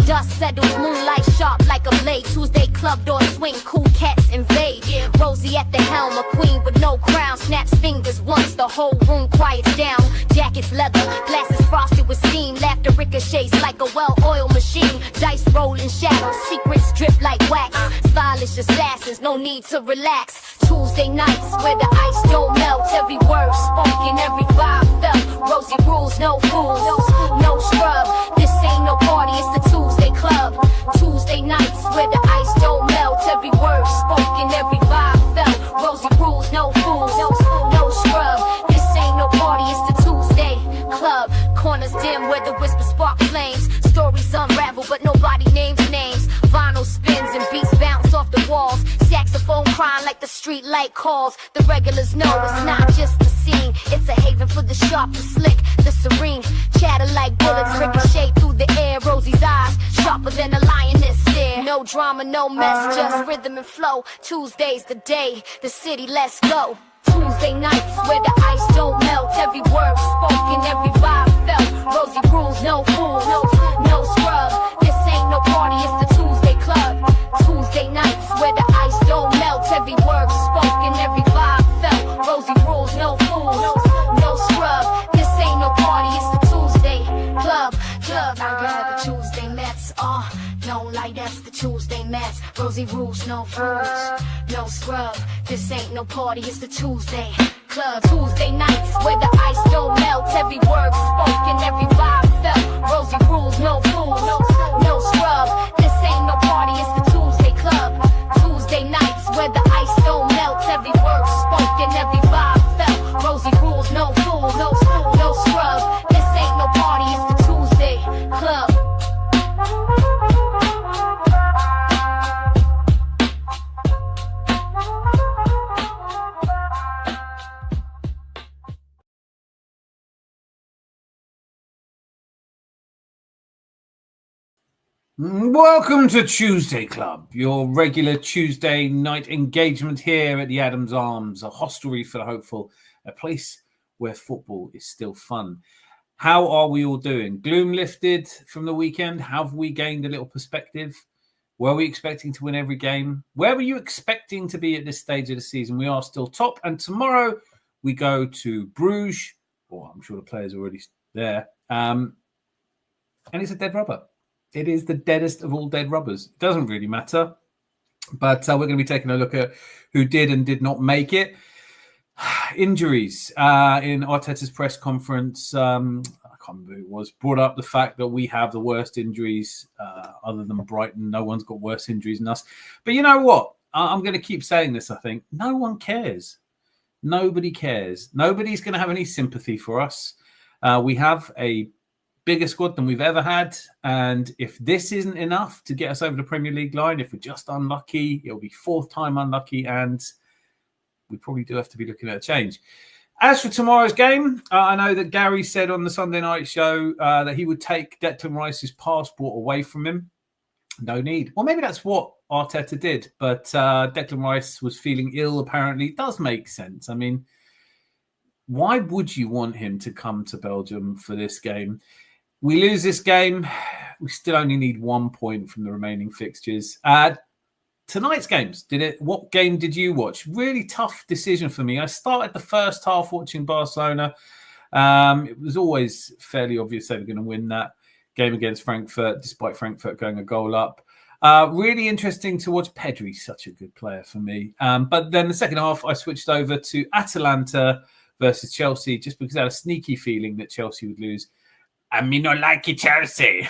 Dust settles, moonlight sharp like a blade. Tuesday club door swing, cool cats invade. Rosie at the helm, a queen with no crown. Snaps fingers once the whole room quiets down. Jackets leather, glasses frosted with steam. Laughter ricochets like a well-oiled machine. Dice roll in shadows, secrets drip like wax. Stylish assassins, no need to relax. Tuesday nights where the ice don't melt. Every word spoken, every vibe felt. Rosie rules, no fools, no scrub. This ain't no party, it's the Tuesday club. Tuesday nights where the ice don't melt. Every word spoken, every vibe felt. Rosie rules, no fools, no scrub. This ain't no party, it's the Tuesday club. Corners dim where the whispers spark flames. Stories unravel but nobody names names. Vinyl spins and beats bounce off the walls. Saxophone crying like the street light calls. The regulars know it's not just the scene. It's a haven for the sharp, the slick, the serene. Chatter like bullets ricochet through the air. Rosie's eyes sharper than a lioness stare. No drama, no mess, just rhythm and flow. Tuesday's the day, the city, let's go. Tuesday nights where the ice don't melt. Every word spoken, every vibe felt. Rosie rules, no fools, no scrub. This ain't no party, it's the Tuesday club. Tuesday nights where the ice don't melt. Every word spoken, every vibe felt. Rosie rules, no fools, no scrub. This ain't no party, it's the Tuesday club. I got the Tuesday Mets, no like that's the Tuesday Mets. Rosie rules, no fools, no scrub. This ain't no party, it's the Tuesday club. Tuesday nights where the ice don't melt. Every word spoken, every vibe felt. Rosie rules, no fools, no scrub. This ain't no party, it's the Tuesday club. Tuesday nights where the ice don't melt. Every word spoken, every vibe felt. Rosie rules, no fools, no scrub. This ain't no party, it's the Tuesday club. Welcome to Tuesday Club, your regular Tuesday night engagement here at the Adams Arms, a hostelry for the hopeful, a place where football is still fun. How are we all doing? Gloom lifted from the weekend? Have we gained a little perspective? Were we expecting to win every game? Where were you expecting to be at this stage of the season? We are still top, and tomorrow we go to Bruges. Oh, I'm sure the players are already there. And it's a dead rubber. It is the deadest of all dead rubbers. It doesn't really matter. But we're going to be taking a look at who did and did not make it. Injuries. In Arteta's press conference, I can't remember who it was, brought up the fact that we have the worst injuries other than Brighton. No one's got worse injuries than us. But you know what? I'm going to keep saying this, I think. No one cares. Nobody cares. Nobody's going to have any sympathy for us. We have a bigger squad than we've ever had. And if this isn't enough to get us over the Premier League line, if we're just unlucky, it'll be fourth time unlucky. And we probably do have to be looking at a change. As for tomorrow's game, I know that Gary said on the Sunday night show that he would take Declan Rice's passport away from him. No need. Well, maybe that's what Arteta did. But Declan Rice was feeling ill, apparently. It does make sense. I mean, why would you want him to come to Belgium for this game? We lose this game. We still only need 1 point from the remaining fixtures. Tonight's games, what game did you watch? Really tough decision for me. I started the first half watching Barcelona. It was always fairly obvious they were going to win that game against Frankfurt, despite Frankfurt going a goal up. Really interesting to watch. Pedri's such a good player for me. But then the second half, I switched over to Atalanta versus Chelsea, just because I had a sneaky feeling that Chelsea would lose. I mean, not like you, Chelsea.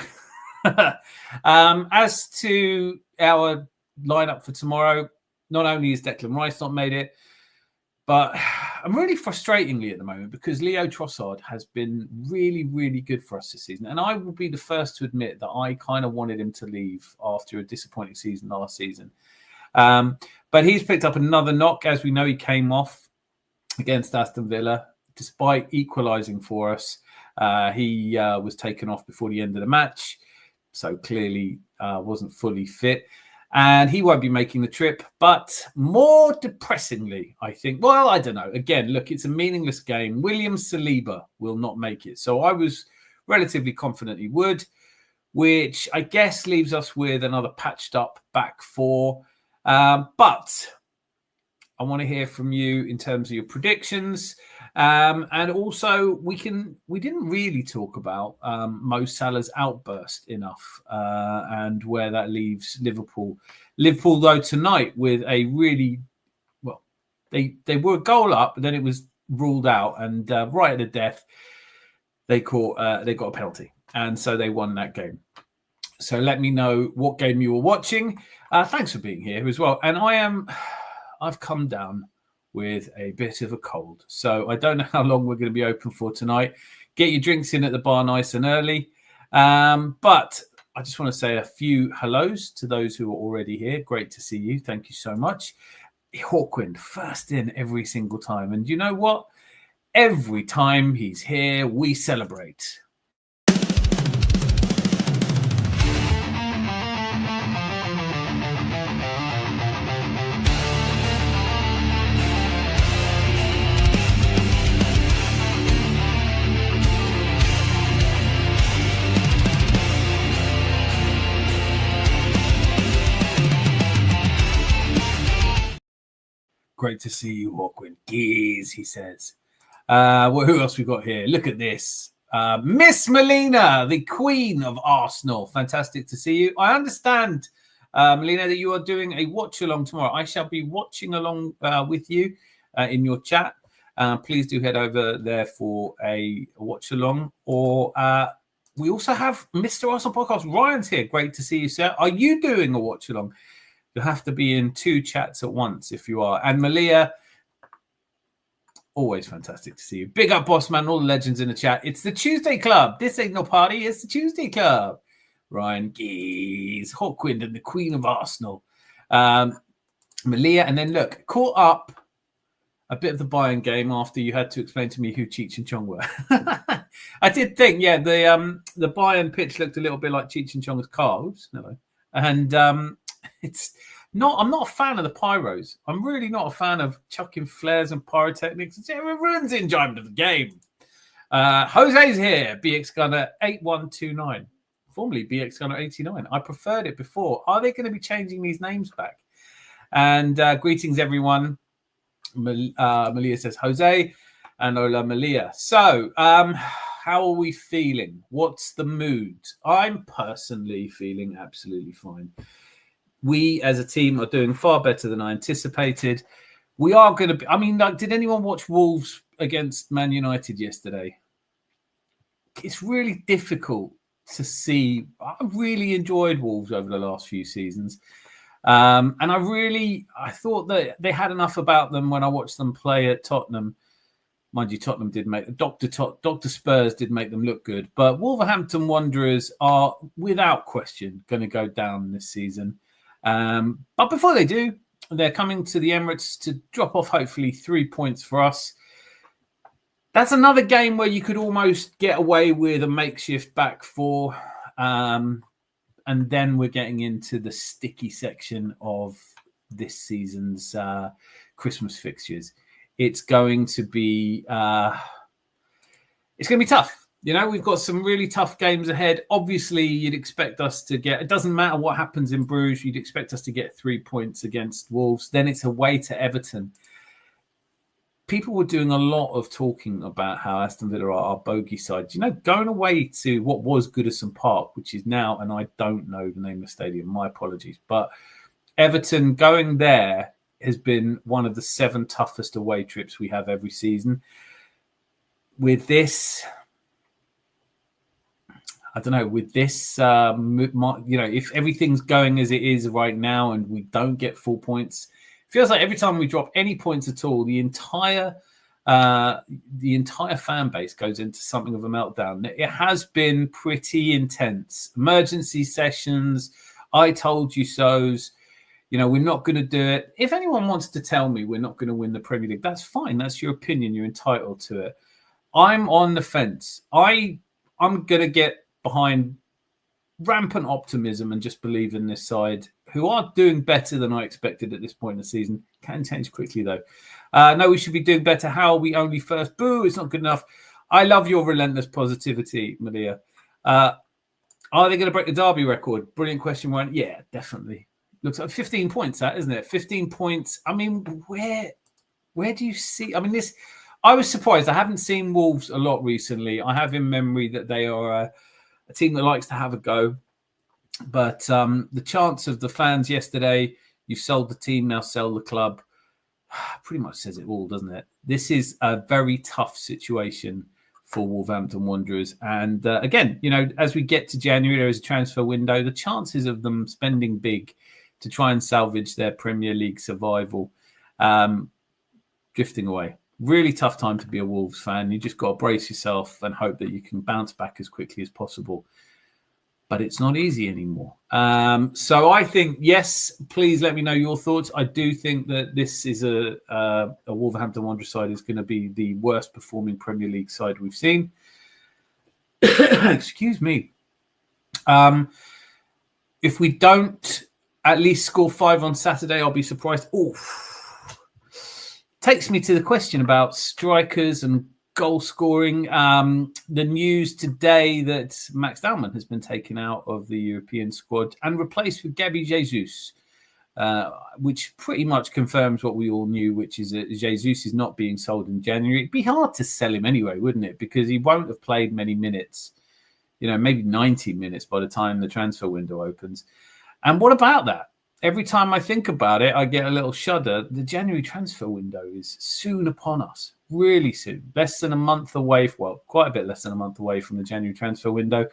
As to our lineup for tomorrow, not only is Declan Rice not made it, but I'm really frustratingly at the moment because Leo Trossard has been really, really good for us this season. And I will be the first to admit that I kind of wanted him to leave after a disappointing season last season. But he's picked up another knock. As we know, he came off against Aston Villa, despite equalising for us. He was taken off before the end of the match, so clearly wasn't fully fit. and he won't be making the trip. But more depressingly, I think, well, I don't know. Again, look, it's a meaningless game. William Saliba will not make it. So I was relatively confident he would, which I guess leaves us with another patched up back four. But I want to hear from you in terms of your predictions. And also, we didn't really talk about Mo Salah's outburst enough and where that leaves Liverpool. Liverpool, though, tonight with a really, well, they were a goal up, but then it was ruled out. And right at the death, they got a penalty. And so they won that game. So let me know what game you were watching. Thanks for being here as well. And I've come down with a bit of a cold. So I don't know how long we're going to be open for tonight. Get your drinks in at the bar nice and early. But I just want to say a few hellos to those who are already here. Great to see you. Thank you so much. Hawkwind, first in every single time. And you know what? Every time he's here, we celebrate. Great to see you, Hawkwind. Geez, he says. Well, who else we got here? Look at this. Miss Melina, the Queen of Arsenal. Fantastic to see you. I understand, Melina, that you are doing a watch-along tomorrow. I shall be watching along with you in your chat. Please do head over there for a watch-along. Or we also have Mr. Arsenal Podcast. Ryan's here. Great to see you, sir. Are you doing a watch-along? You'll have to be in two chats at once if you are. And Malia, always fantastic to see you. Big up, boss man, all the legends in the chat. It's the Tuesday Club. This ain't no party. It's the Tuesday Club. Ryan Geese, Hawkwind, and the Queen of Arsenal. Malia, and then look, caught up a bit of the Bayern game after you had to explain to me who Cheech and Chong were. I did think, yeah, the Bayern pitch looked a little bit like Cheech and Chong's car. Oops, no. And I'm not a fan of the pyros. I'm really not a fan of chucking flares and pyrotechnics. It ruins the enjoyment of the game. Jose's here, BX Gunner 8129, formerly BX Gunner 89. I preferred it before. Are they going to be changing these names back? And greetings, everyone. Malia says Jose, and Ola Malia. So, how are we feeling? What's the mood? I'm personally feeling absolutely fine. We, as a team, are doing far better than I anticipated. We are going to be... I mean, like, did anyone watch Wolves against Man United yesterday? It's really difficult to see. I really enjoyed Wolves over the last few seasons. And I thought that they had enough about them when I watched them play at Tottenham. Mind you, Tottenham did make... Dr. Spurs did make them look good. But Wolverhampton Wanderers are, without question, going to go down this season. But before they do, they're coming to the Emirates to drop off, hopefully, 3 points for us. That's another game where you could almost get away with a makeshift back four. And then we're getting into the sticky section of this season's Christmas fixtures. It's going to be tough. You know, we've got some really tough games ahead. Obviously, you'd expect us to get... It doesn't matter what happens in Bruges. You'd expect us to get 3 points against Wolves. Then it's away to Everton. People were doing a lot of talking about how Aston Villa are our bogey side. You know, going away to what was Goodison Park, which is now, and I don't know the name of the stadium, my apologies, but Everton going there has been one of the 7 toughest away trips we have every season. With this... I don't know, with this, if everything's going as it is right now and we don't get full points, it feels like every time we drop any points at all, the entire fan base goes into something of a meltdown. It has been pretty intense. Emergency sessions, I told you so's, we're not going to do it. If anyone wants to tell me we're not going to win the Premier League, that's fine. That's your opinion. You're entitled to it. I'm on the fence. I'm going to get behind rampant optimism and just believe in this side who are doing better than I expected at this point in the season. Can change quickly, though. No, we should be doing better. How are we only first? Boo, it's not good enough. I love your relentless positivity, Malia. Are they going to break the Derby record? Brilliant question, Ryan. Yeah, definitely. Looks like 15 points, that, isn't it? 15 points. I mean, where do you see? I mean, this. I was surprised. I haven't seen Wolves a lot recently. I have in memory that they are a team that likes to have a go. But the chance of the fans yesterday, you've sold the team, now sell the club, pretty much says it all, doesn't it? This is a very tough situation for Wolverhampton Wanderers. And again, you know, as we get to January, there is a transfer window. The chances of them spending big to try and salvage their Premier League survival drifting away. Really tough time to be a Wolves fan. You just got to brace yourself and hope that you can bounce back as quickly as possible. But it's not easy anymore. So I think, yes, please let me know your thoughts. I do think that this is a Wolverhampton Wanderers side is going to be the worst performing Premier League side we've seen. Excuse me. If we don't at least score 5 on Saturday, I'll be surprised. Oh, takes me to the question about strikers and goal scoring. The news today that Max Dalman has been taken out of the European squad and replaced with Gabi Jesus, which pretty much confirms what we all knew, which is that Jesus is not being sold in January. It'd be hard to sell him anyway, wouldn't it? Because he won't have played many minutes, you know, maybe 90 minutes by the time the transfer window opens. And what about that? Every time I think about it, I get a little shudder. The January transfer window is soon upon us, really soon. Less than a month away, well, quite a bit less than a month away from the January transfer window.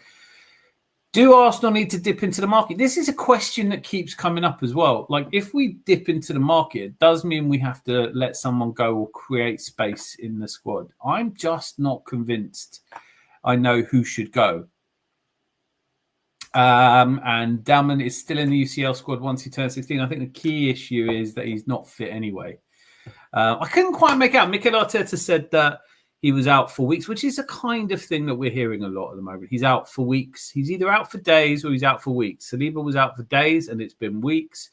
Do Arsenal need to dip into the market? This is a question that keeps coming up as well. Like, if we dip into the market, it does mean we have to let someone go or create space in the squad. I'm just not convinced I know who should go. And Dalman is still in the UCL squad once he turns 16. I think the key issue is that he's not fit anyway. I couldn't quite make out. Mikel Arteta said that he was out for weeks, which is a kind of thing that we're hearing a lot at the moment. He's out for weeks. He's either out for days or he's out for weeks. Saliba was out for days and it's been weeks.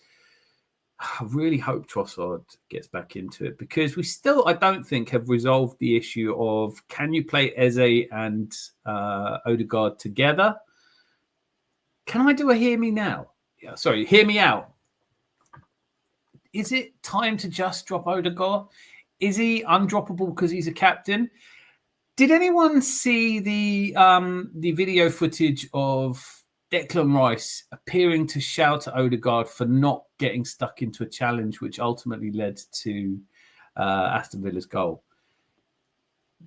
I really hope Trossard gets back into it because we still, I don't think, have resolved the issue of can you play Eze and Odegaard together? Can I do a hear me now? Yeah, sorry, hear me out. Is it time to just drop Odegaard? Is he undroppable because he's a captain? Did anyone see the video footage of Declan Rice appearing to shout at Odegaard for not getting stuck into a challenge, which ultimately led to Aston Villa's goal?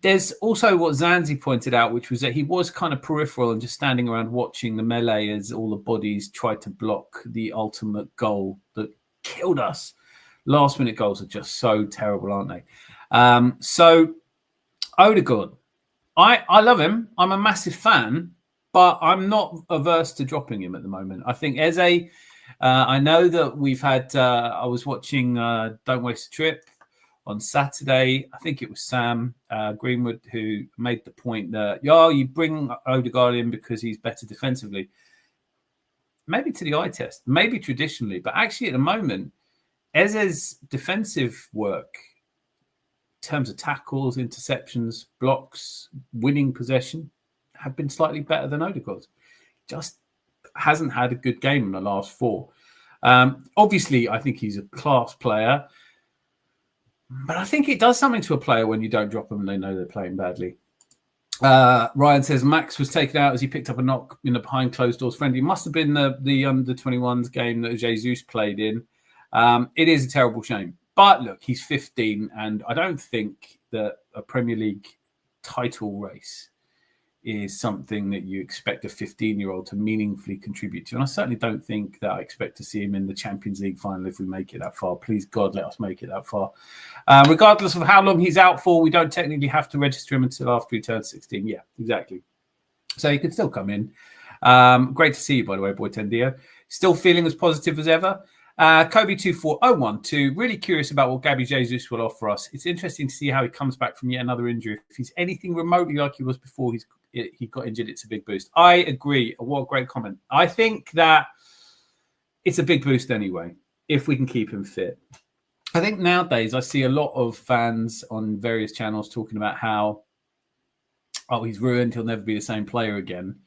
There's also what Zanzi pointed out, which was that he was kind of peripheral and just standing around watching the melee as all the bodies tried to block the ultimate goal that killed us. Last-minute goals are just so terrible, aren't they? So Odegaard, I love him. I'm a massive fan, but I'm not averse to dropping him at the moment. I think Eze, I know that we've had, I was watching Don't Waste a Trip on Saturday. I think it was Sam Greenwood who made the point that, you bring Odegaard in because he's better defensively. Maybe to the eye test, maybe traditionally, but actually at the moment, Eze's defensive work in terms of tackles, interceptions, blocks, winning possession have been slightly better than Odegaard's. Just hasn't had a good game in the last 4. Obviously, I think he's a class player, but I think it does something to a player when you don't drop them and they know they're playing badly. Ryan says Max was taken out as he picked up a knock in the behind closed doors friendly. Must have been the under-21s game that Jesus played in. It is a terrible shame. But look, he's 15, and I don't think that a Premier League title race is something that you expect a 15-year-old to meaningfully contribute to. And I certainly don't think that I expect to see him in the Champions League final if we make it that far. Please, God, let us make it that far. Regardless of how long he's out for, we don't technically have to register him until after he turns 16. Yeah, exactly. So he could still come in. Great to see you, by the way, Boy Tendio. Still feeling as positive as ever. Kobe24012, really curious about what Gabi Jesus will offer us. It's interesting to see how he comes back from yet another injury. If he's anything remotely like he was before he got injured, it's a big boost. I agree. What a great comment. I think that it's a big boost anyway, if we can keep him fit. I think nowadays I see a lot of fans on various channels talking about how, oh, he's ruined, he'll never be the same player again.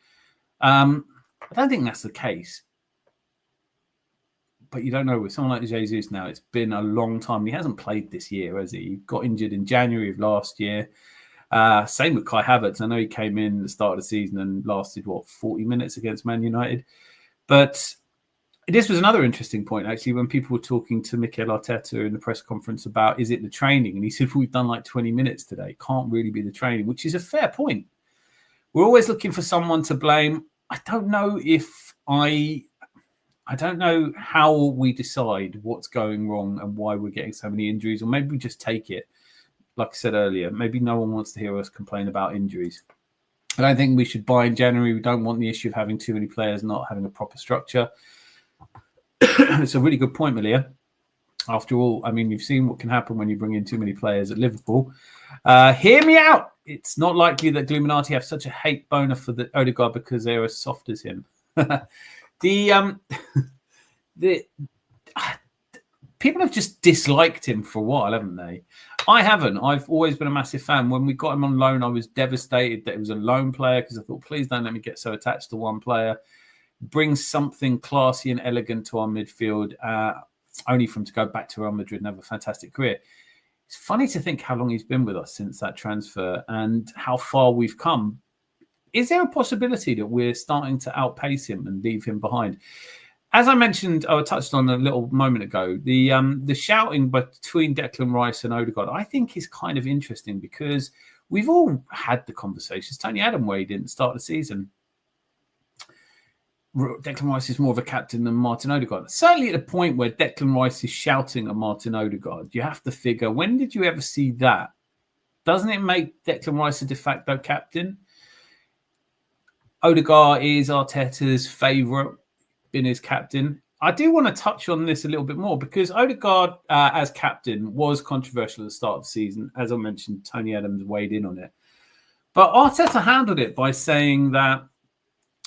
I don't think that's the case. But you don't know, with someone like Jesus now, it's been a long time. He hasn't played this year, has he? He got injured in January of last year. Same with Kai Havertz. I know he came in at the start of the season and lasted, 40 minutes against Man United. But this was another interesting point, actually, when people were talking to Mikel Arteta in the press conference about, is it the training? And he said, we've done like 20 minutes today. It can't really be the training, which is a fair point. We're always looking for someone to blame. I don't know how we decide what's going wrong and why we're getting so many injuries, or maybe we just take it. Like I said earlier, maybe no one wants to hear us complain about injuries. I don't think we should buy in January. We don't want the issue of having too many players not having a proper structure. It's a really good point, Malia. After all, I mean, you've seen what can happen when you bring in too many players at Liverpool. Hear me out. It's not likely that Gluminati have such a hate boner for the Odegaard because they're as soft as him. The people have just disliked him for a while, haven't they? I haven't. I've always been a massive fan. When we got him on loan, I was devastated that it was a loan player because I thought, please don't let me get so attached to one player. Brings something classy and elegant to our midfield, only for him to go back to Real Madrid and have a fantastic career. It's funny to think how long he's been with us since that transfer and how far we've come. Is there a possibility that we're starting to outpace him and leave him behind? As I mentioned, I touched on a little moment ago, the shouting between Declan Rice and Odegaard, I think is kind of interesting because we've all had the conversations. Tony Adam weighed in at the start of the season. Declan Rice is more of a captain than Martin Odegaard. Certainly at the point where Declan Rice is shouting at Martin Odegaard, you have to figure, when did you ever see that? Doesn't it make Declan Rice a de facto captain? Odegaard is Arteta's favourite, been his captain. I do want to touch on this a little bit more because Odegaard as captain was controversial at the start of the season. As I mentioned, Tony Adams weighed in on it. But Arteta handled it by saying that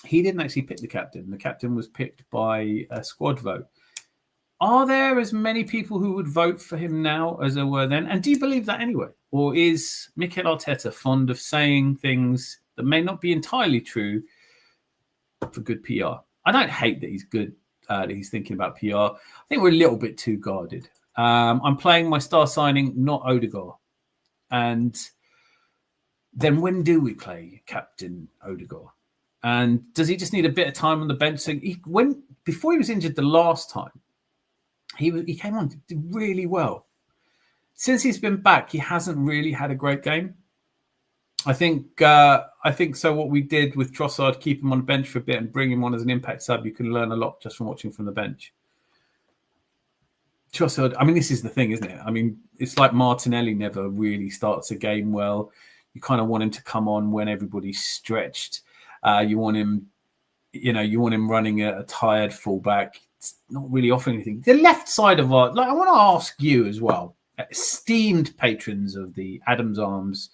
he didn't actually pick the captain. The captain was picked by a squad vote. Are there as many people who would vote for him now as there were then? And do you believe that anyway? Or is Mikel Arteta fond of saying things that may not be entirely true for good PR? I don't hate that he's good, that he's thinking about PR. I think we're a little bit too guarded. I'm playing my star signing, not Odegaard. And then when do we play Captain Odegaard? And does he just need a bit of time on the bench? So before he was injured the last time, he came on, did really well. Since he's been back, he hasn't really had a great game. I think so. What we did with Trossard, keep him on the bench for a bit and bring him on as an impact sub, you can learn a lot just from watching from the bench. Trossard, I mean, this is the thing, isn't it? I mean, it's like Martinelli never really starts a game well. You kind of want him to come on when everybody's stretched. You want him running a tired fullback. It's not really offering anything. The left side of I want to ask you as well, esteemed patrons of the Adams Arms,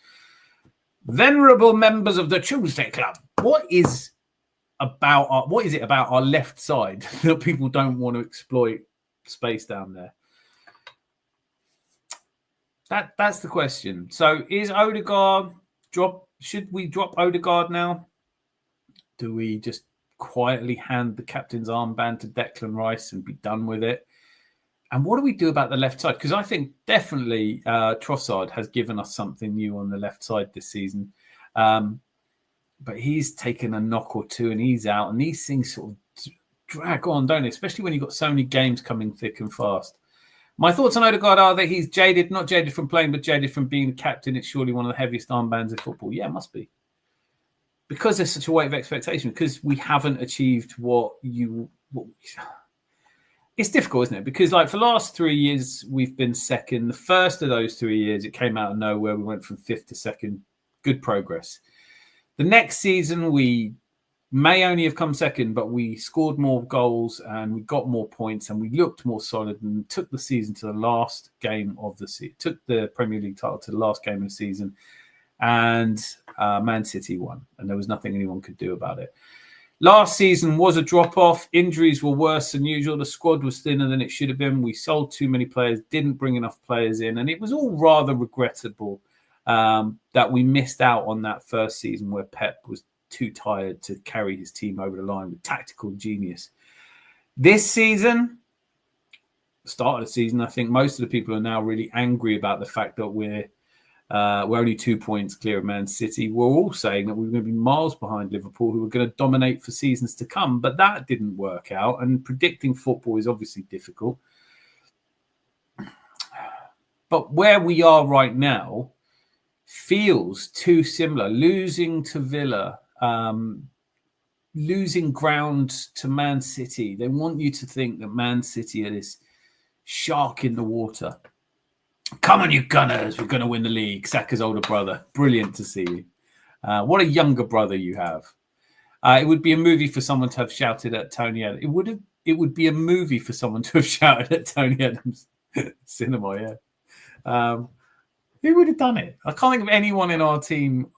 venerable members of the Tuesday Club, what is it about our left side that people don't want to exploit space down there? That's the question. So is Odegaard should we drop Odegaard now? Do we just quietly hand the captain's armband to Declan Rice and be done with it? And what do we do about the left side? Because I think definitely Trossard has given us something new on the left side this season. But he's taken a knock or two and he's out. And these things sort of drag on, don't they? Especially when you've got so many games coming thick and fast. My thoughts on Odegaard are that he's jaded, not jaded from playing, but jaded from being the captain. It's surely one of the heaviest armbands in football. Yeah, it must be. Because there's such a weight of expectation, because we haven't achieved it's difficult, isn't it? Because for the last 3 years, we've been second. The first of those 3 years, it came out of nowhere. We went from fifth to second. Good progress. The next season, we may only have come second, but we scored more goals and we got more points and we looked more solid and took the season to the last game of the season. Took the Premier League title to the last game of the season. And Man City won. And there was nothing anyone could do about it. Last season was a drop-off. Injuries were worse than usual. The squad was thinner than it should have been. We sold too many players, didn't bring enough players in, and it was all rather regrettable that we missed out on that first season where Pep was too tired to carry his team over the line with tactical genius. This season, start of the season, I think most of the people are now really angry about the fact that we're only 2 points clear of Man City. We're all saying that we're going to be miles behind Liverpool, who are going to dominate for seasons to come. But that didn't work out. And predicting football is obviously difficult. But where we are right now feels too similar. Losing to Villa, losing ground to Man City. They want you to think that Man City are this shark in the water. Come on, you Gunners. We're going to win the league. Saka's older brother. Brilliant to see you. What a younger brother you have. It would be a movie for someone to have shouted at Tony Adams. It would be a movie for someone to have shouted at Tony Adams. Cinema, yeah. Who would have done it? I can't think of anyone in our team,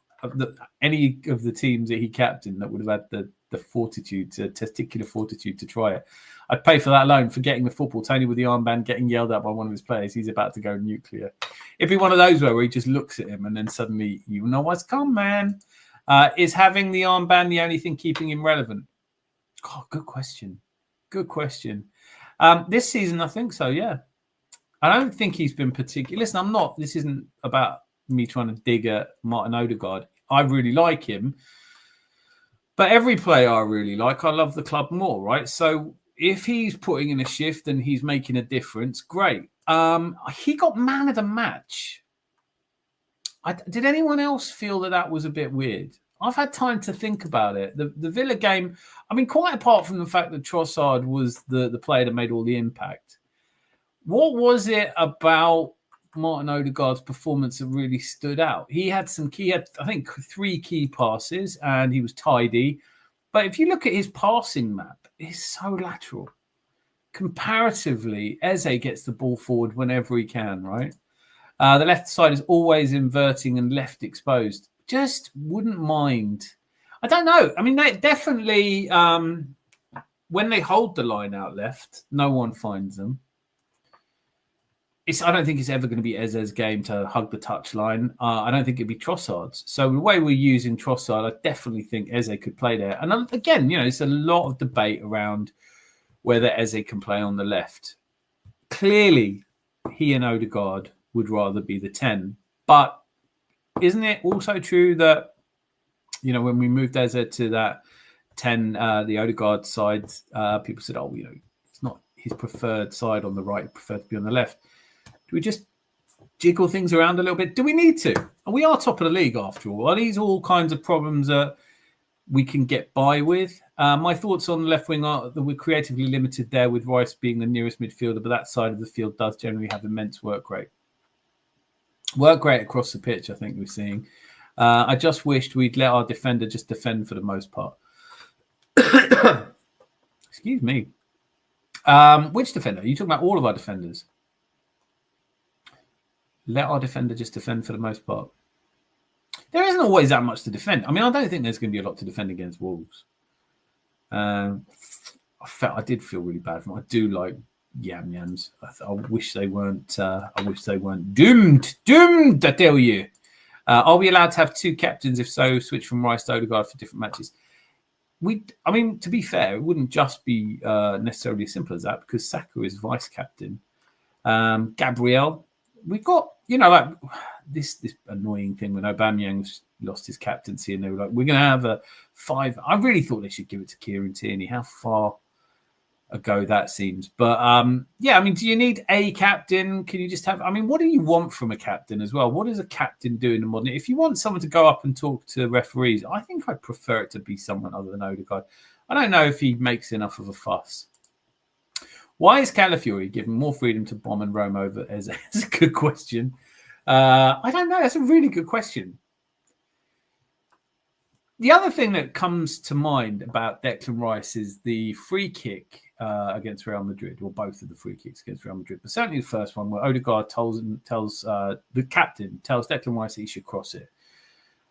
any of the teams that he captained, that would have had the fortitude, testicular fortitude to try it. I'd pay for that alone, forgetting the football. Tony with the armband getting yelled at by one of his players. He's about to go nuclear. It'd be one of those where he just looks at him and then suddenly, you know what's come, man. Is having the armband the only thing keeping him relevant? Oh, good question. Good question. This season, I think so, yeah. I don't think he's been particularly... Listen, this isn't about me trying to dig at Martin Odegaard. I really like him. But every player I really like, I love the club more, right? So if he's putting in a shift and he's making a difference, great. He got man of the match. Did anyone else feel that was a bit weird? I've had time to think about it. The Villa game, I mean, quite apart from the fact that Trossard was the player that made all the impact, what was it about Martin Odegaard's performance that really stood out? He had I think 3 key passes and he was tidy. But if you look at his passing map, it's so lateral. Comparatively, Eze gets the ball forward whenever he can, right? The left side is always inverting and left exposed. Just wouldn't mind. I don't know. I mean, they definitely, when they hold the line out left, no one finds them. I don't think it's ever going to be Eze's game to hug the touchline. I don't think it'd be Trossard's. So the way we're using Trossard, I definitely think Eze could play there. And again, there's a lot of debate around whether Eze can play on the left. Clearly, he and Odegaard would rather be the 10. But isn't it also true that, when we moved Eze to that 10, the Odegaard side, people said, it's not his preferred side on the right, he preferred to be on the left. Do we just jiggle things around a little bit? Do we need to? And we are top of the league after all. Are these all kinds of problems that we can get by with? My thoughts on the left wing are that we're creatively limited there, with Rice being the nearest midfielder, but that side of the field does generally have immense work rate. Work rate across the pitch, I think we're seeing. I just wished we'd let our defender just defend for the most part. Excuse me. Which defender? Are you talking about all of our defenders? Let our defender just defend for the most part. There isn't always that much to defend. I mean, I don't think there's going to be a lot to defend against Wolves. I did feel really bad for them. I do like Yams. I wish they weren't. Doomed. I tell you. Are we allowed to have 2 captains? If so, switch from Rice to Odegaard for different matches. To be fair, it wouldn't just be necessarily as simple as that, because Saka is vice captain. Gabriel. We've got, this annoying thing when Aubameyang lost his captaincy and they were like, we're going to have a 5. I really thought they should give it to Kieran Tierney. How far ago that seems. But, do you need a captain? Can you just have... what do you want from a captain as well? What does a captain do in the modern... If you want someone to go up and talk to referees, I think I'd prefer it to be someone other than Odegaard. I don't know if he makes enough of a fuss. Why is Calafiori given more freedom to bomb and roam over? That's a good question. I don't know. That's a really good question. The other thing that comes to mind about Declan Rice is the free kick against Real Madrid, or both of the free kicks against Real Madrid, but certainly the first one where Odegaard tells the captain Declan Rice that he should cross it,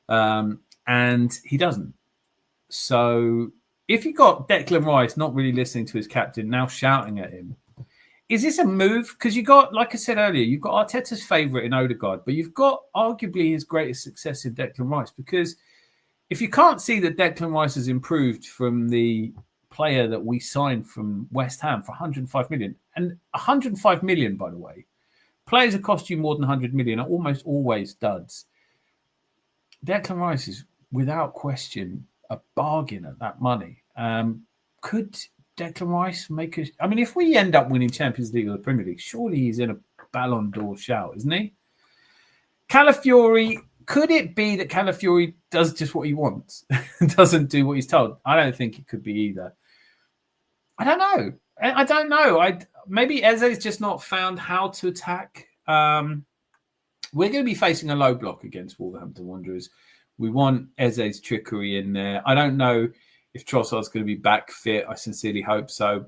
and he doesn't. So if you got Declan Rice not really listening to his captain, now shouting at him, is this a move? Because you got, like I said earlier, you've got Arteta's favourite in Odegaard, but you've got arguably his greatest success in Declan Rice. Because if you can't see that Declan Rice has improved from the player that we signed from West Ham for 105 million, and 105 million, by the way, players that cost you more than 100 million are almost always duds. Declan Rice is, without question, a bargain at that money. Could Declan Rice make a... I mean, if we end up winning Champions League or the Premier League, surely he's in a Ballon d'Or shout, isn't he? Calafiori, could it be that Calafiori does just what he wants and doesn't do what he's told? I don't think it could be either. I don't know. Maybe Eze's just not found how to attack. We're going to be facing a low block against Wolverhampton Wanderers. We want Eze's trickery in there. I don't know if Trossard's going to be back fit. I sincerely hope so.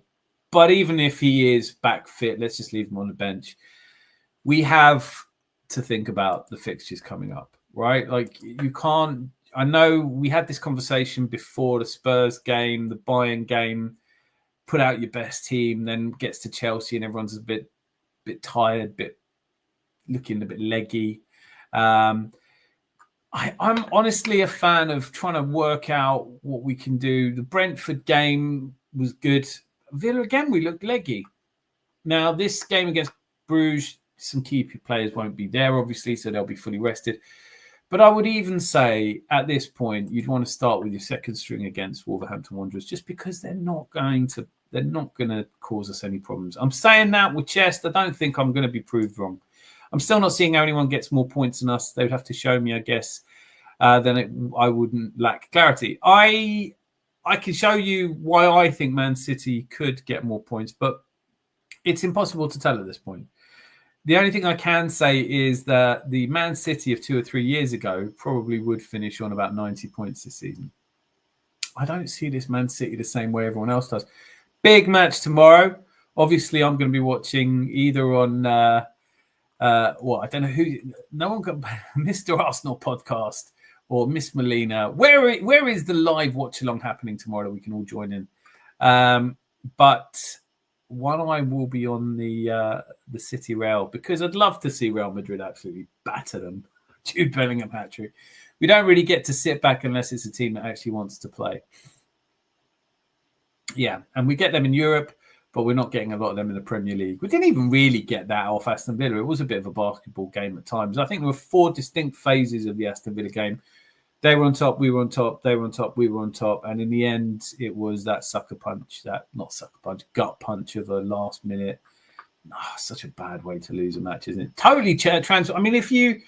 But even if he is back fit, let's just leave him on the bench. We have to think about the fixtures coming up, right? Like, you can't... I know we had this conversation before the Spurs game, the Bayern game. Put out your best team, then gets to Chelsea and everyone's a bit tired, looking a bit leggy. I'm honestly a fan of trying to work out what we can do. The Brentford game was good. Villa, again, we looked leggy. Now, this game against Bruges, some key players won't be there, obviously, so they'll be fully rested. But I would even say, at this point, you'd want to start with your second string against Wolverhampton Wanderers, just because they're not going to cause us any problems. I'm saying that with chest. I don't think I'm going to be proved wrong. I'm still not seeing how anyone gets more points than us. They would have to show me, I guess. Then I wouldn't lack clarity. I can show you why I think Man City could get more points, but it's impossible to tell at this point. The only thing I can say is that the Man City of 2 or 3 years ago probably would finish on about 90 points this season. I don't see this Man City the same way everyone else does. Big match tomorrow. Obviously, I'm going to be watching either on, I don't know who, no one got Mr. Arsenal podcast or Miss Molina. Where is the live watch along happening tomorrow that we can all join in? But one eye will be on the City Real, because I'd love to see Real Madrid absolutely batter them. Jude Bellingham hat-trick. We don't really get to sit back unless it's a team that actually wants to play. Yeah, and we get them in Europe, but we're not getting a lot of them in the Premier League. We didn't even really get that off Aston Villa. It was a bit of a basketball game at times. I think there were 4 distinct phases of the Aston Villa game. They were on top, we were on top, they were on top, we were on top. And in the end, it was that gut punch of a last minute. Oh, such a bad way to lose a match, isn't it? Totally transfer. I mean, if you...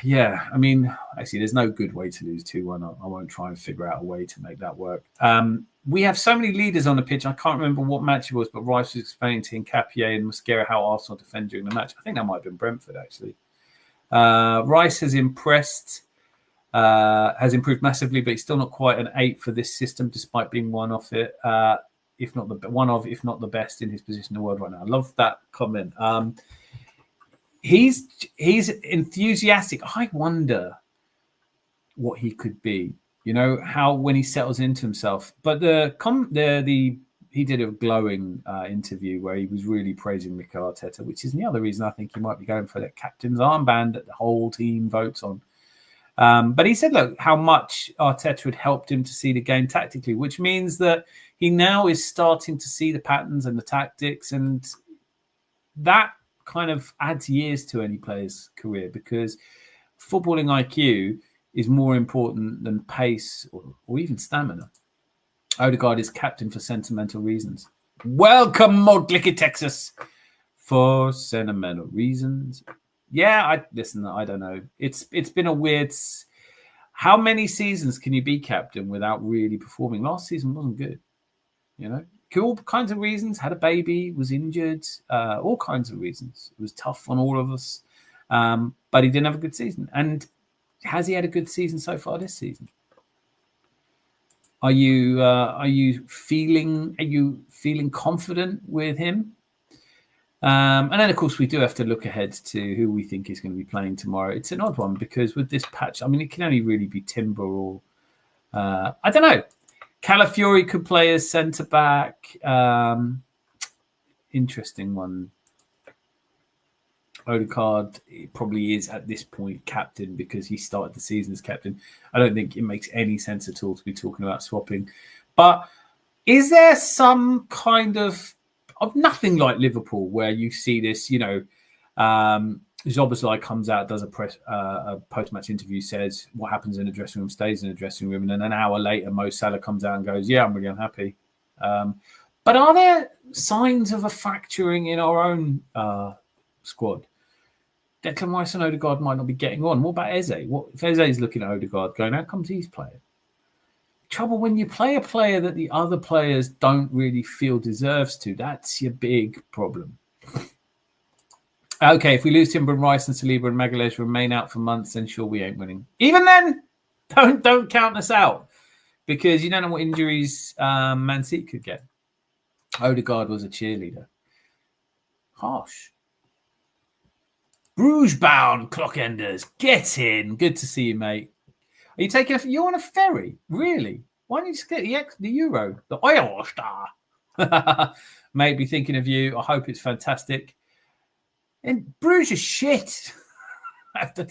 yeah, I mean, actually, there's no good way to lose 2-1. I won't try and figure out a way to make that work. We have so many leaders on the pitch. I can't remember what match it was, but Rice was explaining to Nketiah and Mosquera how Arsenal defend during the match. I think that might have been Brentford, actually. Rice has improved massively, but he's still not quite an 8 for this system, despite being one of the best in his position in the world right now. I love that comment. He's enthusiastic. I wonder what he could be. You know, how when he settles into himself. But he did a glowing interview where he was really praising Mikel Arteta, which is the other reason I think he might be going for that captain's armband that the whole team votes on. But he said, look, how much Arteta had helped him to see the game tactically, which means that he now is starting to see the patterns and the tactics, and that kind of adds years to any player's career, because footballing IQ is more important than pace or even stamina. Odegaard is captain for sentimental reasons. Welcome, Modlicky, Texas, for sentimental reasons. Yeah, I don't know. It's been a weird... How many seasons can you be captain without really performing? Last season wasn't good, you know? All kinds of reasons. Had a baby, was injured, all kinds of reasons. It was tough on all of us, but he didn't have a good season. And has he had a good season so far this season? Are you feeling confident with him? And then, of course, we do have to look ahead to who we think is going to be playing tomorrow. It's an odd one because with this patch, I mean, it can only really be Timber or I don't know. Calafiori could play as centre-back. Interesting one. Odegaard probably is at this point captain because he started the season as captain. I don't think it makes any sense at all to be talking about swapping. But is there some kind of nothing like Liverpool where you see this, Szoboszlai comes out, does a post-match interview, says what happens in the dressing room stays in the dressing room, and then an hour later Mo Salah comes out and goes, yeah, I'm really unhappy. But are there signs of a fracturing in our own squad? Declan Rice and Odegaard might not be getting on. What about Eze? What if Eze's looking at Odegaard going, how comes he's playing? Trouble when you play a player that the other players don't really feel deserves to. That's your big problem. Okay, if we lose Timber and Rice and Saliba and Magalhaes remain out for months, then sure we ain't winning. Even then, don't count us out because you don't know what injuries Man City could get. Odegaard was a cheerleader. Harsh. Bruges bound clockenders, get in. Good to see you, mate. Are you taking you're on a ferry? Really? Why don't you just get the Euro, the oil star? Mate, be thinking of you. I hope it's fantastic. And Bruges is shit. Did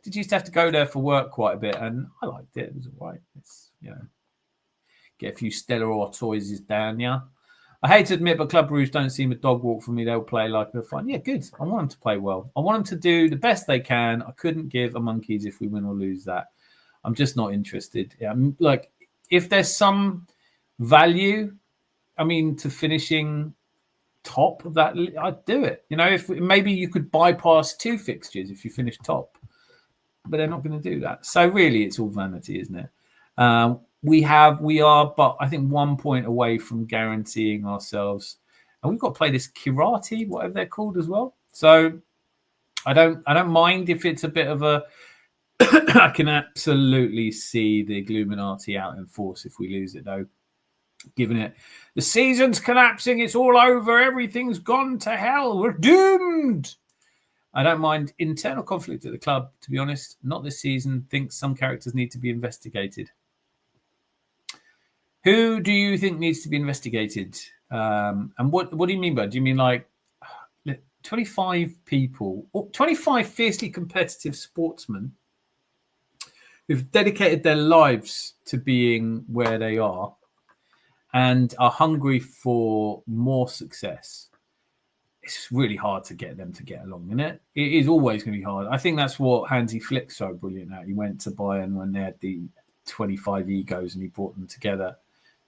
used to have to go there for work quite a bit, and I liked it. It was all right. It's get a few Stella Artois down, yeah. I hate to admit, but Club Brugge don't seem a dog walk for me. They'll play like they're fine. Yeah, good. I want them to play well. I want them to do the best they can. I couldn't give a monkeys if we win or lose that. I'm just not interested. Yeah, like if there's some value, to finishing top of that, I'd do it. If maybe you could bypass 2 fixtures if you finish top, but they're not going to do that. So really, it's all vanity, isn't it? We are, but I think 1 point away from guaranteeing ourselves, and we've got to play this Kirati, whatever they're called, as well. So I don't mind if it's a bit of a. I can absolutely see the Illuminati out in force if we lose it, though. Given it, the season's collapsing, it's all over, everything's gone to hell, we're doomed. I don't mind internal conflict at the club, to be honest. Not this season. Think some characters need to be investigated. Who do you think needs to be investigated? And what do you mean by it? Do you mean like 25 people, or 25 fiercely competitive sportsmen who've dedicated their lives to being where they are and are hungry for more success? It's really hard to get them to get along, isn't it? It is always going to be hard. I think that's what Hansi Flick's so brilliant at. He went to Bayern when they had the 25 egos and he brought them together.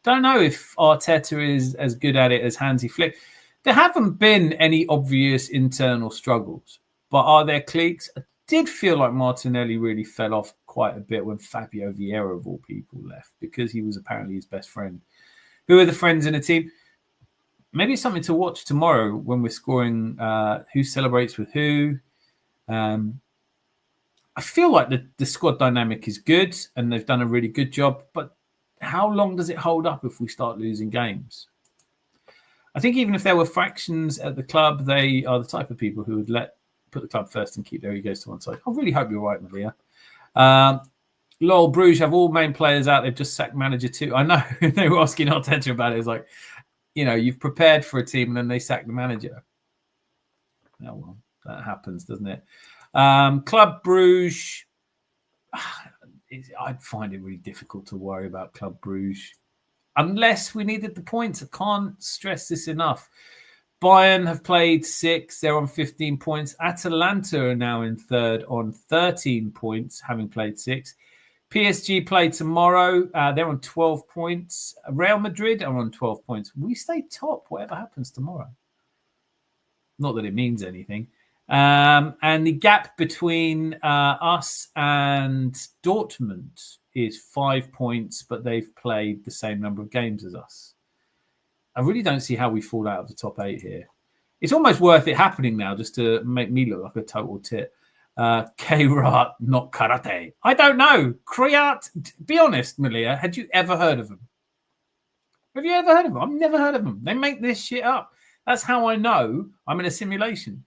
Don't know if Arteta is as good at it as Hansi Flick. There haven't been any obvious internal struggles, but are there cliques? I did feel like Martinelli really fell off quite a bit when Fabio Vieira, of all people, left because he was apparently his best friend. Who are the friends in the team? Maybe it's something to watch tomorrow when we're scoring who celebrates with who. I feel like the squad dynamic is good and they've done a really good job, but how long does it hold up if we start losing games? I think even if there were fractions at the club, they are the type of people who would put the club first and keep their egos to one side. I really hope you're right, Malia. Lol, Bruges have all main players out. They've just sacked manager too. I know. They were asking Arteta about it. It's like, you've prepared for a team and then they sack the manager. Oh, well, that happens, doesn't it? Club Brugge. I'd find it really difficult to worry about Club Brugge unless we needed the points. I can't stress this enough. Bayern have played 6. They're on 15 points. Atalanta are now in third on 13 points, having played 6. PSG play tomorrow. They're on 12 points. Real Madrid are on 12 points. We stay top, whatever happens tomorrow. Not that it means anything. And the gap between us and Dortmund is 5 points, but they've played the same number of games as us. I really don't see how we fall out of the top 8 here. It's almost worth it happening now just to make me look like a total tit. K-Rat, not karate. I don't know. Kriat, be honest, Malia, had you ever heard of them? Have you ever heard of them? I've never heard of them. They make this shit up. That's how I know I'm in a simulation.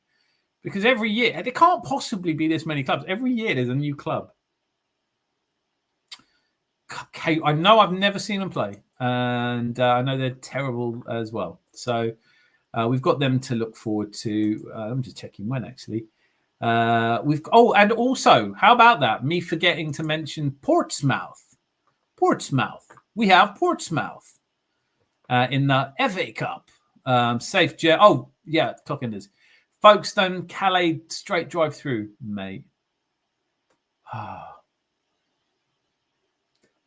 Because every year, there can't possibly be this many clubs. Every year there's a new club. I know I've never seen them play, and I know they're terrible as well. So we've got them to look forward to. I'm just checking when actually. And also, how about that? Me forgetting to mention Portsmouth. We have Portsmouth in the FA Cup. Safe jet. Oh yeah, Clockenders. Folkestone, Calais, straight drive through, mate.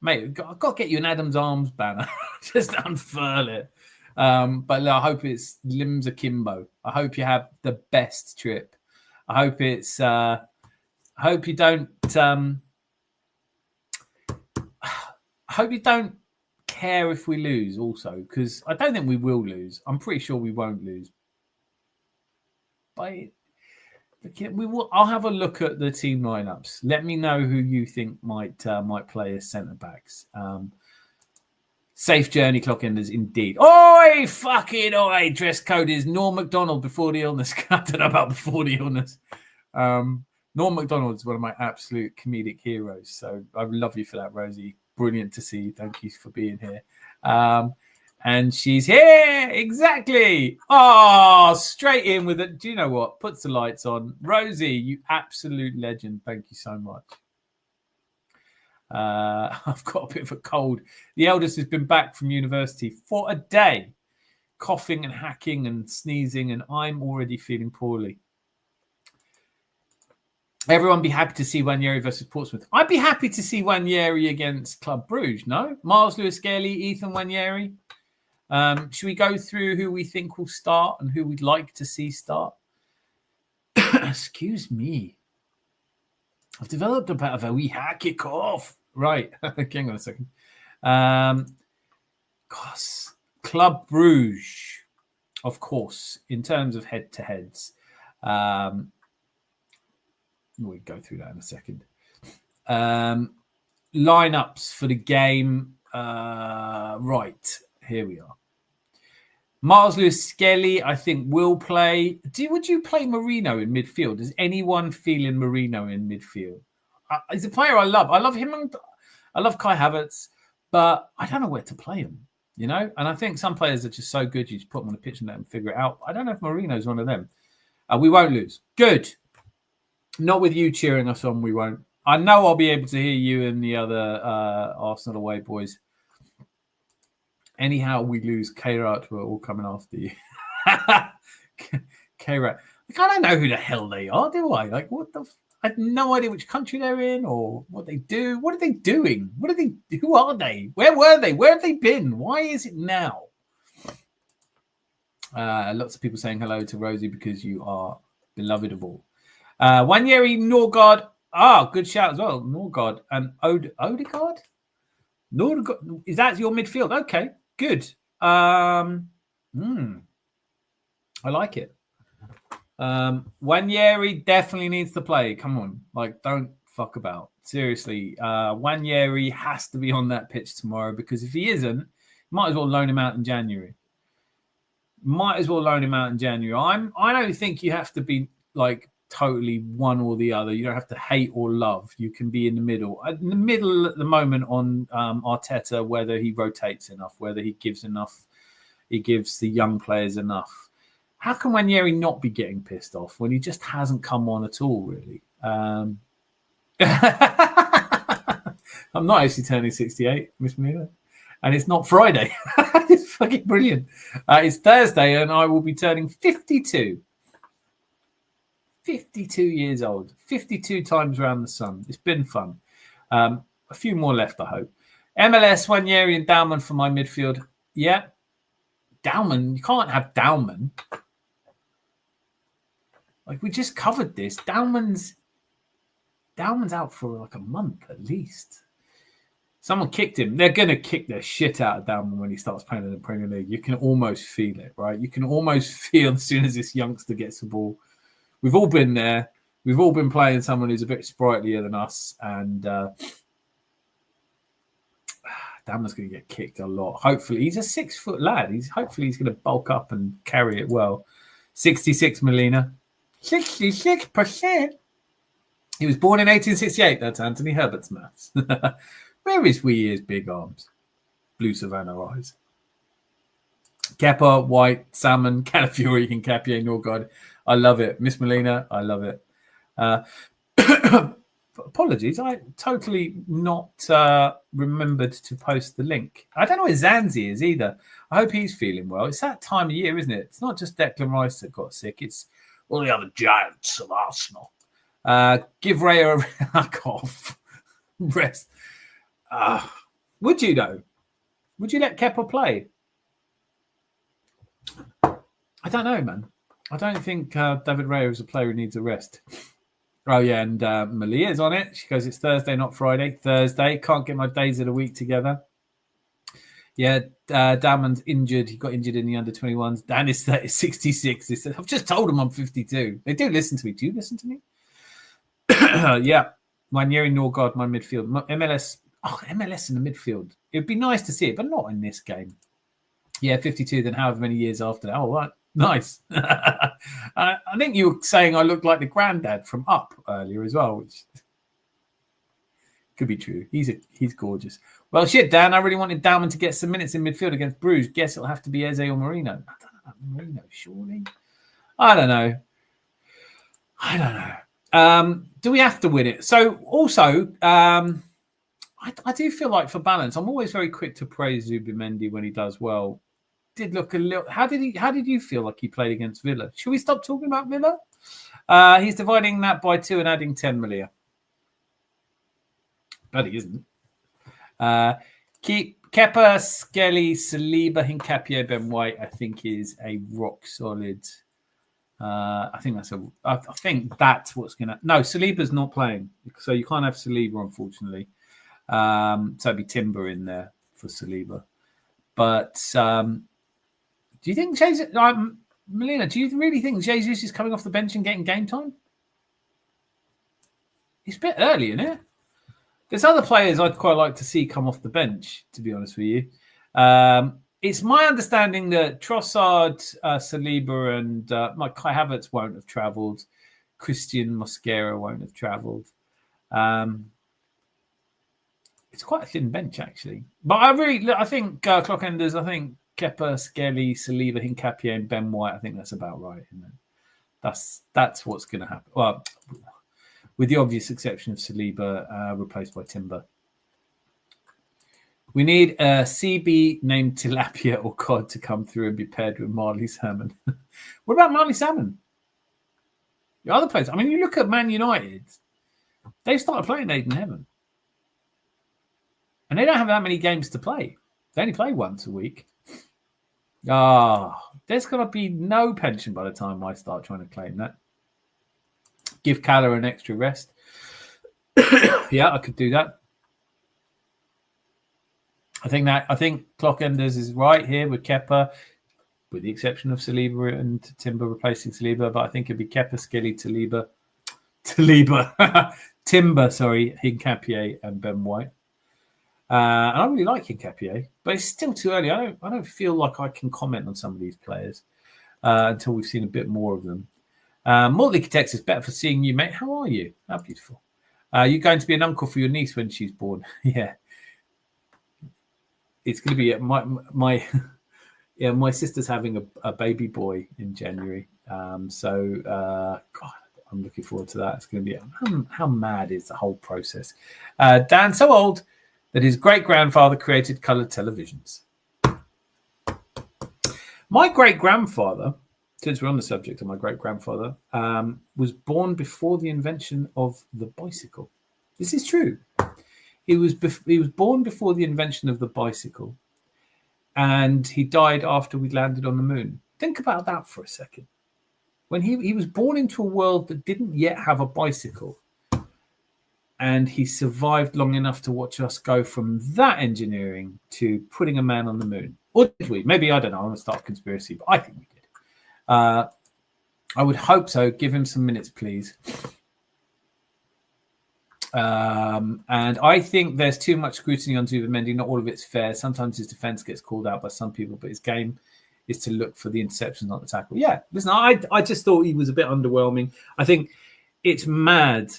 Mate, I've got to get you an Adam's Arms banner. Just unfurl it. But I hope it's limbs akimbo. I hope you have the best trip. I hope it's. I hope you don't. I hope you don't care if we lose. Also, because I don't think we will lose. I'm pretty sure we won't lose. But we will. I'll have a look at the team lineups. Let me know who you think might play as centre backs. Safe journey, Clockenders, indeed. Oi, fucking oi! Dress code is Norm Macdonald before the illness. I don't know about before the illness. Norm Macdonald is one of my absolute comedic heroes. So I love you for that, Rosie. Brilliant to see you. Thank you for being here. And she's here. Exactly. Oh, straight in with it. Do you know what? Puts the lights on. Rosie, you absolute legend. Thank you so much. I've got a bit of a cold. The eldest has been back from university for a day, coughing and hacking and sneezing, and I'm already feeling poorly. Everyone be happy to see Wanyeri versus Portsmouth. I'd be happy to see Wanyeri against Club Brugges, no? Miles Lewis-Skelly, Ethan Wanyeri. Should we go through who we think will start and who we'd like to see start? Excuse me. I've developed a bit of a wee hacky cough. Right. Hang on a second. Club Brugges, of course, in terms of head-to-heads. We'll go through that in a second. Lineups for the game. Right. Here we are. Miles Lewis-Skelly, I think, will play. Would you play Marino in midfield? Does anyone feel in Marino in midfield? He's a player I love. I love him and I love Kai Havertz, but I don't know where to play him, you know? And I think some players are just so good, you just put them on the pitch and let them figure it out. I don't know if Marino's one of them. We won't lose. Good. Not with you cheering us on, we won't. I know I'll be able to hear you and the other Arsenal away boys. Anyhow, we lose. K-Rat, we're all coming after you. K-Rat. I don't know who the hell they are, do I? Like, what the... I have no idea which country they're in or what they do. What are they doing? Who are they? Where were they? Where have they been? Why is it now? Lots of people saying hello to Rosie because you are beloved of all. Wanyeri, Norgard. Good shout as well. Norgard and Odegaard? Norgard. Is that your midfield? Okay, good. I like it. Wanyeri definitely needs to play. Come on. Like, don't fuck about. Seriously. Wanyeri has to be on that pitch tomorrow because if he isn't, might as well loan him out in January. I don't think you have to be like totally one or the other. You don't have to hate or love. You can be in the middle. In the middle at the moment on Arteta, whether he rotates enough, whether he gives enough, he gives the young players enough. How can Wanyeri not be getting pissed off when he just hasn't come on at all, really? I'm not actually turning 68, Miss Mila. And it's not Friday. It's fucking brilliant. It's Thursday and I will be turning 52. 52 years old. 52 times around the sun. It's been fun. A few more left, I hope. MLS, Wanyeri and Dowman for my midfield. Yeah. Dowman. You can't have Dowman. Like, we just covered this. Dowman's out for like a month at least. Someone kicked him. They're going to kick their shit out of Dowman when he starts playing in the Premier League. You can almost feel it, right? You can almost feel as soon as this youngster gets the ball. We've all been there. We've all been playing someone who's a bit sprightlier than us. And Dowman's going to get kicked a lot. Hopefully. He's a 6-foot lad. Hopefully he's going to bulk up and carry it well. 66, Melina. 66%. He was born in 1868. That's Anthony Herbert's maths. Where is We Ears Big Arms? Blue Savannah Eyes. Kepa, White, Salmon, Calafiori, Hincapié, Norgard. I love it. Miss Molina, I love it. Apologies, I totally not remembered to post the link. I don't know where Zanzi is either. I hope he's feeling well. It's that time of year, isn't it? It's not just Declan Rice that got sick. It's all the other giants of Arsenal. Give Raya a hack off. Rest. Would you, though? Would you let Kepa play? I don't know, man. I don't think David Raya is a player who needs a rest. Oh, yeah, and Malia's on it. She goes, it's Thursday, not Friday. Thursday. Can't get my days of the week together. Yeah, Damon's injured. He got injured in the under-21s. Dan is 66. He said, I've just told him I'm 52. They do listen to me. Do you listen to me? Yeah. Manieri, Norgard, my midfield. MLS. Oh, MLS in the midfield. It'd be nice to see it, but not in this game. Yeah, 52, then however many years after that. Oh, right. Nice. I think you were saying I looked like the granddad from Up earlier as well, which could be true. He's gorgeous. Well, shit, Dan. I really wanted Dalman to get some minutes in midfield against Bruges. Guess it'll have to be Eze or Marino. I don't know about Marino, surely. I don't know. Do we have to win it? So also, I do feel like for balance, I'm always very quick to praise Zubimendi when he does well. Did look a little. How did you feel like he played against Villa? Should we stop talking about Villa? He's dividing that by 2 and adding 10 million. But he isn't. Kepa, Skelly, Saliba, Hincapié, Ben White. I think is a rock solid. I think that's what's gonna. No, Saliba's not playing, so you can't have Saliba, unfortunately. So it'd be Timber in there for Saliba, but. Do you think Jesus, Melina? Do you really think Jesus is coming off the bench and getting game time? It's a bit early, isn't it? There's other players I'd quite like to see come off the bench, to be honest with you. It's my understanding that Trossard, Saliba, and Kai Havertz won't have travelled. Christian Mosquera won't have travelled. It's quite a thin bench, actually. But I think Clockenders, I think Kepa, Skelly, Saliba, Hincapié, and Ben White. I think that's about right. Isn't it? That's what's going to happen. Well, with the obvious exception of Saliba replaced by Timber. We need a CB named Tilapia or Cod to come through and be paired with Marley Salmon. What about Marley Salmon? The other players. I mean, you look at Man United. They've started playing Aid in Heaven. And they don't have that many games to play. They only play once a week. There's going to be no pension by the time I start trying to claim that. Give Calla an extra rest. Yeah, I could do that. I think Clockenders is right here with Kepa, with the exception of Saliba and Timber replacing Saliba, but I think it'd be Kepa, Skelly, Timber, Hincapié, and Ben White. And I really like Hincapié, but it's still too early. I don't feel like I can comment on some of these players until we've seen a bit more of them. Mortley Texas, better for seeing you, mate. How are you? How beautiful. You're going to be an uncle for your niece when she's born. Yeah. It's going to be my sister's having a baby boy in January. God, I'm looking forward to that. It's going to be how mad is the whole process? Dan, so old that his great-grandfather created coloured televisions. My great-grandfather, since we're on the subject of my great-grandfather, was born before the invention of the bicycle. This is true. He was born before the invention of the bicycle, and he died after we landed on the moon. Think about that for a second. When he was born into a world that didn't yet have a bicycle, and he survived long enough to watch us go from that engineering to putting a man on the moon. Or did we? Maybe, I don't know. I'm going to start a conspiracy, but I think we did. I would hope so. Give him some minutes, please. And I think there's too much scrutiny on Zubimendi. Not all of it's fair. Sometimes his defense gets called out by some people, but his game is to look for the interceptions, not the tackle. Yeah, listen, I just thought he was a bit underwhelming. I think it's mad.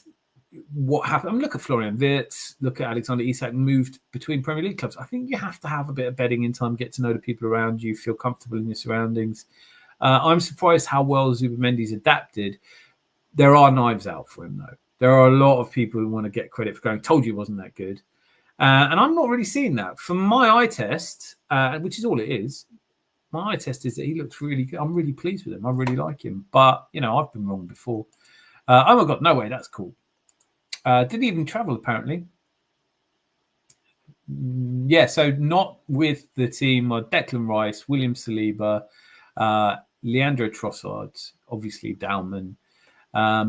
what happened. I mean, look at Florian Wirtz, look at Alexander Isak, moved between Premier League clubs. I think you have to have a bit of bedding in time, get to know the people around you, feel comfortable in your surroundings. I'm surprised how well Zubamendi's adapted. There are knives out for him, though. There are a lot of people who want to get credit for going, told you it wasn't that good. And I'm not really seeing that. From my eye test, which is all it is, my eye test is that he looks really good. I'm really pleased with him. I really like him. But, I've been wrong before. Oh my God, no way, that's cool. Didn't even travel, apparently. Yeah, so not with the team are Declan Rice, William Saliba, Leandro Trossard, obviously Dalman.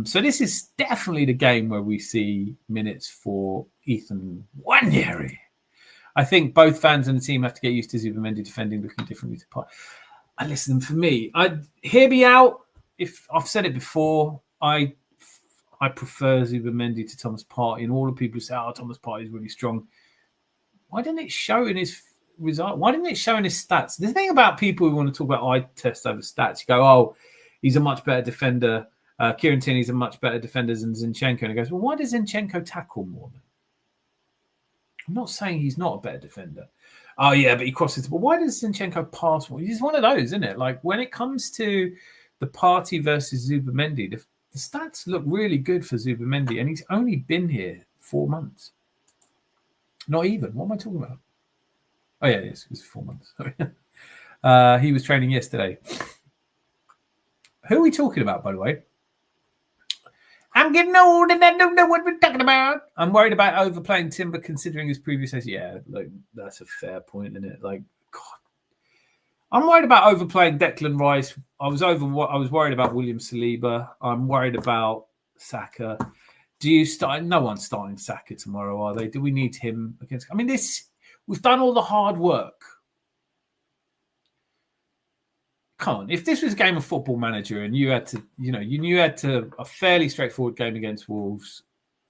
So this is definitely the game where we see minutes for Ethan Nwaneri. I think both fans and the team have to get used to Zubamendi defending, looking differently to Partey. And listen, for me, hear me out. If I've said it before, I prefer Zubamendi to Thomas Partey, and all the people who say, Thomas Partey is really strong. Why didn't it show in his result? Why didn't it show in his stats? The thing about people who want to talk about eye test over stats, you go, he's a much better defender. Kieran Tierney's a much better defender than Zinchenko. And he goes, well, why does Zinchenko tackle more then? I'm not saying he's not a better defender. Oh, yeah, but he crosses. But why does Zinchenko pass more? He's one of those, isn't it? Like when it comes to the Partey versus Zubamendi, the stats look really good for Zubamendi, and he's only been here 4 months. Not even. What am I talking about? Oh, yeah, it was 4 months. He was training yesterday. Who are we talking about, by the way? I'm getting old and I don't know what we're talking about. I'm worried about overplaying Timber considering his previous age. Yeah, that's a fair point, isn't it? God. I'm worried about overplaying Declan Rice. I was worried about William Saliba. I'm worried about Saka. Do you start? No one's starting Saka tomorrow, are they? Do we need him against? I mean, we've done all the hard work. Come on, if this was a game of Football Manager and you had to, you had to a fairly straightforward game against Wolves,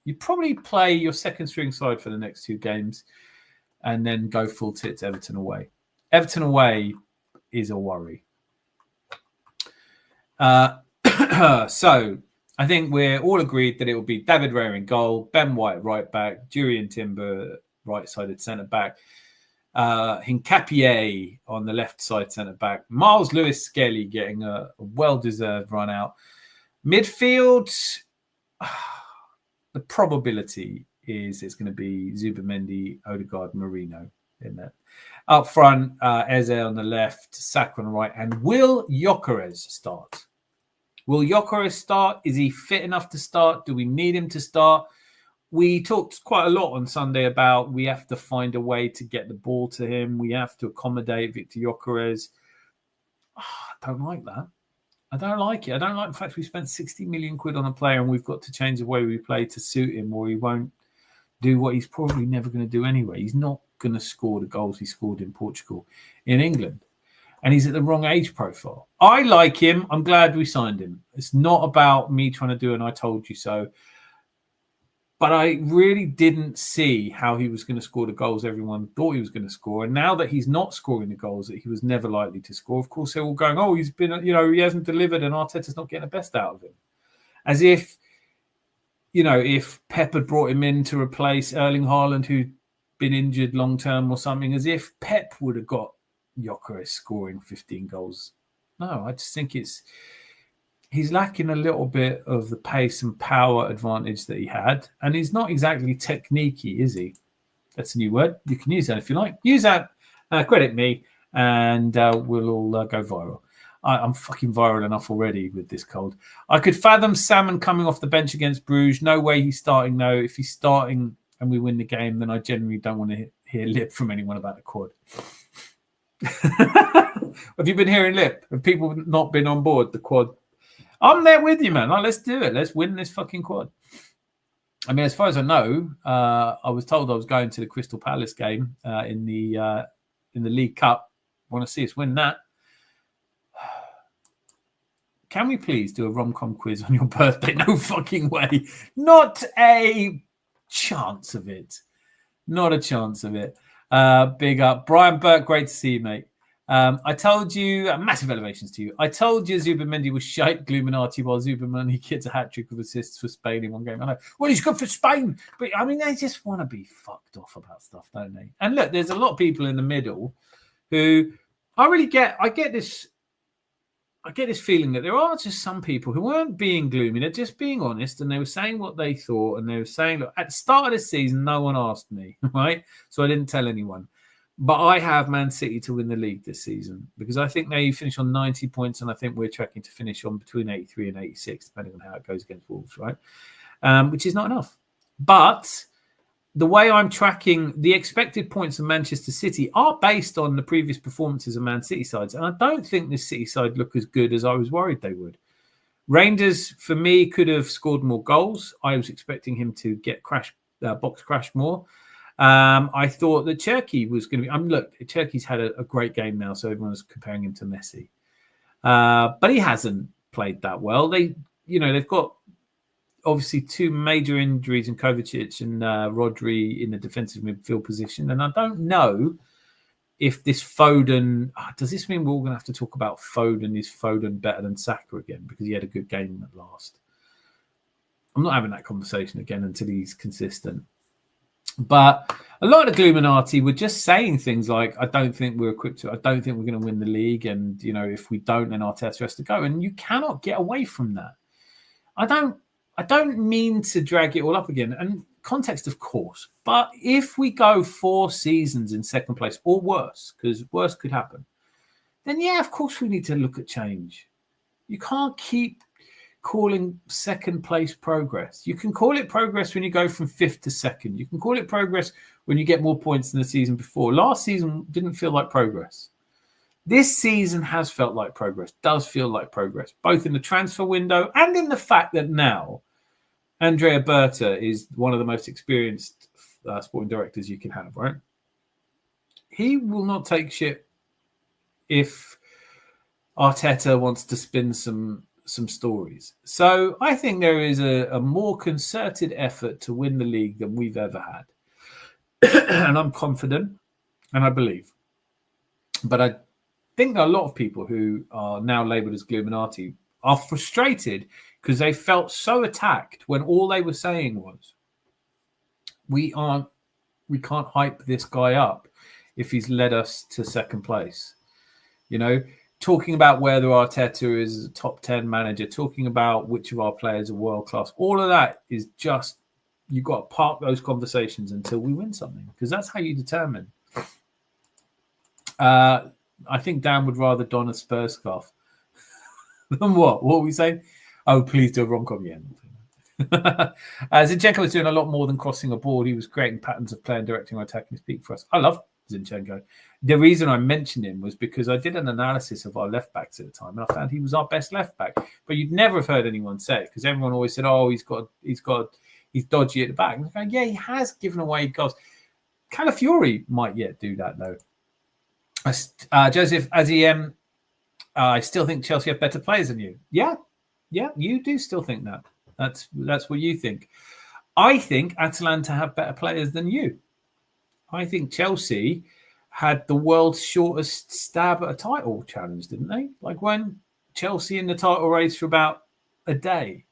you'd probably play your second string side for the next 2 games and then go full tits Everton away. Everton away is a worry. So I think we're all agreed that it will be David Raya in goal, Ben White right back, Jurriën Timber right-sided centre-back, Hincapié on the left side centre-back, Miles Lewis-Skelly getting a well-deserved run out. Midfield, the probability is it's going to be Zubamendi, Odegaard, Marino in there. Up front, Eze on the left, Saka on the right, and will Gyökeres start? Will Gyökeres start? Is he fit enough to start? Do we need him to start? We talked quite a lot on Sunday about we have to find a way to get the ball to him. We have to accommodate Victor Gyökeres. I don't like that. I don't like it. I don't like the fact we spent 60 million quid on a player and we've got to change the way we play to suit him, or he won't do what he's probably never going to do anyway. He's not going to score the goals he scored in Portugal, in England. And he's at the wrong age profile. I like him. I'm glad we signed him. It's not about me trying to do an I told you so. But I really didn't see how he was going to score the goals everyone thought he was going to score. And now that he's not scoring the goals that he was never likely to score, of course, they're all going, he's been, he hasn't delivered and Arteta's not getting the best out of him. As if, if Pep had brought him in to replace Erling Haaland, who'd been injured long term or something, as if Pep would have got Gyökeres scoring 15 goals. No, I just think he's lacking a little bit of the pace and power advantage that he had. And he's not exactly techniquey, is he? That's a new word. You can use that if you like. Use that, credit me, and we'll all go viral. I'm fucking viral enough already with this cold. I could fathom Salmon coming off the bench against Bruges. No way he's starting, though. If he's starting and we win the game, then I generally don't want to hear lip from anyone about the quad. Have you been hearing lip? Have people not been on board the quad? I'm there with you, man. Let's do it. Let's win this fucking quad. I mean, as far as I know, I was told I was going to the Crystal Palace game in the League Cup. Want to see us win that? Can we please do a rom-com quiz on your birthday? No fucking way. Not a chance of it. Not a chance of it. Big up. Brian Burke, great to see you, mate. I told you, massive elevations to you. I told you Zubimendi was shite Gluminati while Zubimendi gets a hat-trick of assists for Spain in one game. I know, well, he's good for Spain. But, I mean, they just want to be fucked off about stuff, don't they? And look, there's a lot of people in the middle who I get this feeling that there are just some people who weren't being gloomy. They're just being honest, and they were saying what they thought, and they were saying, look, at the start of this season, no one asked me, right? So I didn't tell anyone. But I have Man City to win the league this season because I think they finish on 90 points, and I think we're tracking to finish on between 83 and 86, depending on how it goes against Wolves, right? Which is not enough. But the way I'm tracking the expected points of Manchester City are based on the previous performances of Man City sides. And I don't think this City side look as good as I was worried they would. Rangers, for me, could have scored more goals. I was expecting him to get box crashed more. I thought that Cherki was going to be... look, Cherki's had a great game now, so everyone's comparing him to Messi. But he hasn't played that well. They've got obviously two major injuries in Kovacic and Rodri in the defensive midfield position. And I don't know if this Foden... does this mean we're all going to have to talk about Foden? Is Foden better than Saka again? Because he had a good game at last. I'm not having that conversation again until he's consistent. But a lot of the Gluminati were just saying things like, I don't think we're equipped to... I don't think we're going to win the league. And, if we don't, then Arteta has to go. And you cannot get away from that. I don't mean to drag it all up again. And context, of course. But if we go 4 seasons in second place or worse, because worse could happen, then, yeah, of course we need to look at change. You can't keep calling second place progress. You can call it progress when you go from 5th to 2nd. You can call it progress when you get more points than the season before. Last season didn't feel like progress. This season has felt like progress, does feel like progress, both in the transfer window and in the fact that now Andrea Berta is one of the most experienced sporting directors you can have, right? He will not take shit if Arteta wants to spin some stories. So I think there is a more concerted effort to win the league than we've ever had. And I'm confident and I believe. But I think a lot of people who are now labelled as Gluminati are frustrated because they felt so attacked when all they were saying was, we can't hype this guy up if he's led us to second place. Talking about whether Arteta is a top 10 manager, talking about which of our players are world class, all of that is just, you've got to park those conversations until we win something, because that's how you determine. I think Dan would rather don a Spurs scarf than what? What are we saying? Oh, please do a rom-com. Yeah. Zinchenko was doing a lot more than crossing a ball. He was creating patterns of play and directing our attacking speak for us. I love Zinchenko. The reason I mentioned him was because I did an analysis of our left backs at the time, and I found he was our best left back. But you'd never have heard anyone say it, because everyone always said, "Oh, he's dodgy at the back." And going, yeah, he has given away goals. Calafiori might yet do that though. Joseph, I still think Chelsea have better players than you. Yeah, you do still think that. That's what you think. I think Atalanta have better players than you. I think Chelsea had the world's shortest stab at a title challenge, didn't they? Like when Chelsea in the title race for about a day.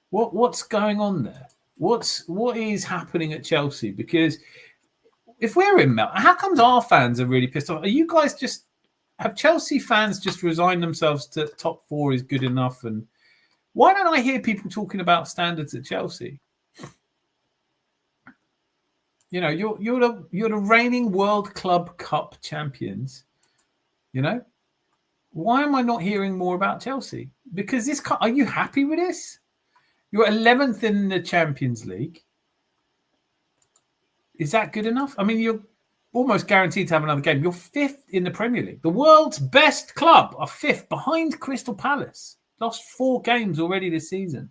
What's going on there? What is happening at Chelsea? Because if we're in melt, how comes our fans are really pissed off? Are you guys have Chelsea fans just resigned themselves to top 4 is good enough? And why don't I hear people talking about standards at Chelsea? You're the reigning World Club Cup champions. Why am I not hearing more about Chelsea? Because are you happy with this? You're 11th in the Champions League. Is that good enough? I mean, you're almost guaranteed to have another game. You're 5th in the Premier League. The world's best club are 5th behind Crystal Palace. Lost 4 games already this season.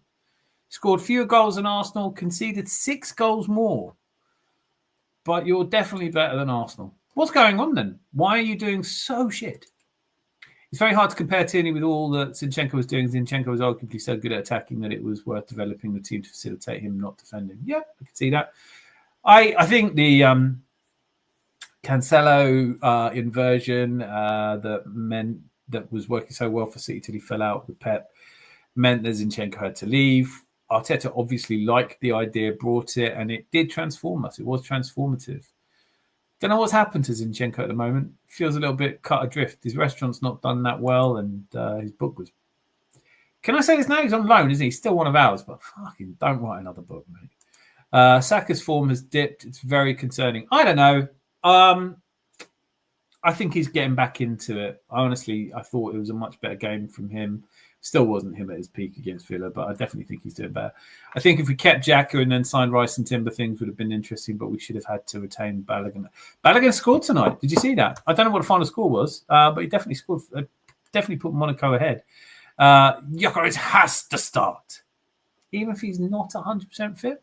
Scored fewer goals than Arsenal. Conceded 6 goals more. But you're definitely better than Arsenal. What's going on then? Why are you doing so shit? It's very hard to compare Tierney with all that Zinchenko was doing. Zinchenko was arguably so good at attacking that it was worth developing the team to facilitate him not defending. Yeah, I can see that. I think the Cancelo inversion that was working so well for City till he fell out with Pep meant that Zinchenko had to leave. Arteta obviously liked the idea, brought it, and it did transform us. It was transformative. Don't know what's happened to Zinchenko at the moment. Feels a little bit cut adrift. His restaurant's not done that well, and his book was... Can I say this now? He's on loan, isn't he? He's still one of ours, but fucking don't write another book, mate. Saka's form has dipped. It's very concerning. I don't know. I think he's getting back into it. Honestly, I thought it was a much better game from him. Still wasn't him at his peak against Villa, but I definitely think he's doing better. I think if we kept Xhaka and then signed Rice and Timber, things would have been interesting, but we should have had to retain Balogun. Balogun scored tonight. Did you see that? I don't know what the final score was, but he definitely scored. Definitely put Monaco ahead. Gyökeres has to start, even if he's not 100% fit.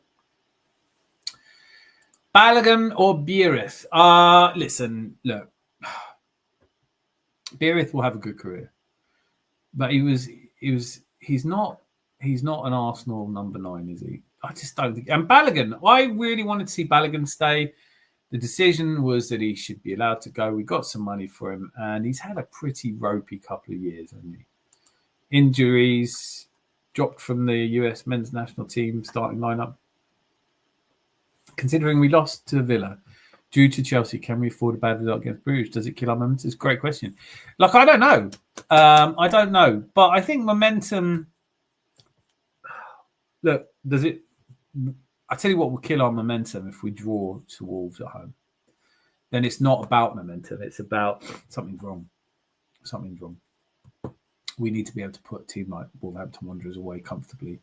Balogun or Bierith? Listen, look. Bierith will have a good career, but he's not an Arsenal number 9, is he? I just don't think. And Balogun, I really wanted to see Balogun stay. The decision was that he should be allowed to go. We got some money for him, and he's had a pretty ropey couple of years, hasn't he? Injuries, dropped from the US men's national team starting lineup. Considering we lost to Villa due to Chelsea, can we afford a bad result against Bruges? Does it kill our momentum? It's a great question. Like, I don't know. I don't know. But I think momentum... Look, does it... I tell you what will kill our momentum if we draw to Wolves at home. Then it's not about momentum. It's about something's wrong. Something's wrong. We need to be able to put a team like Wolverhampton Wanderers away comfortably.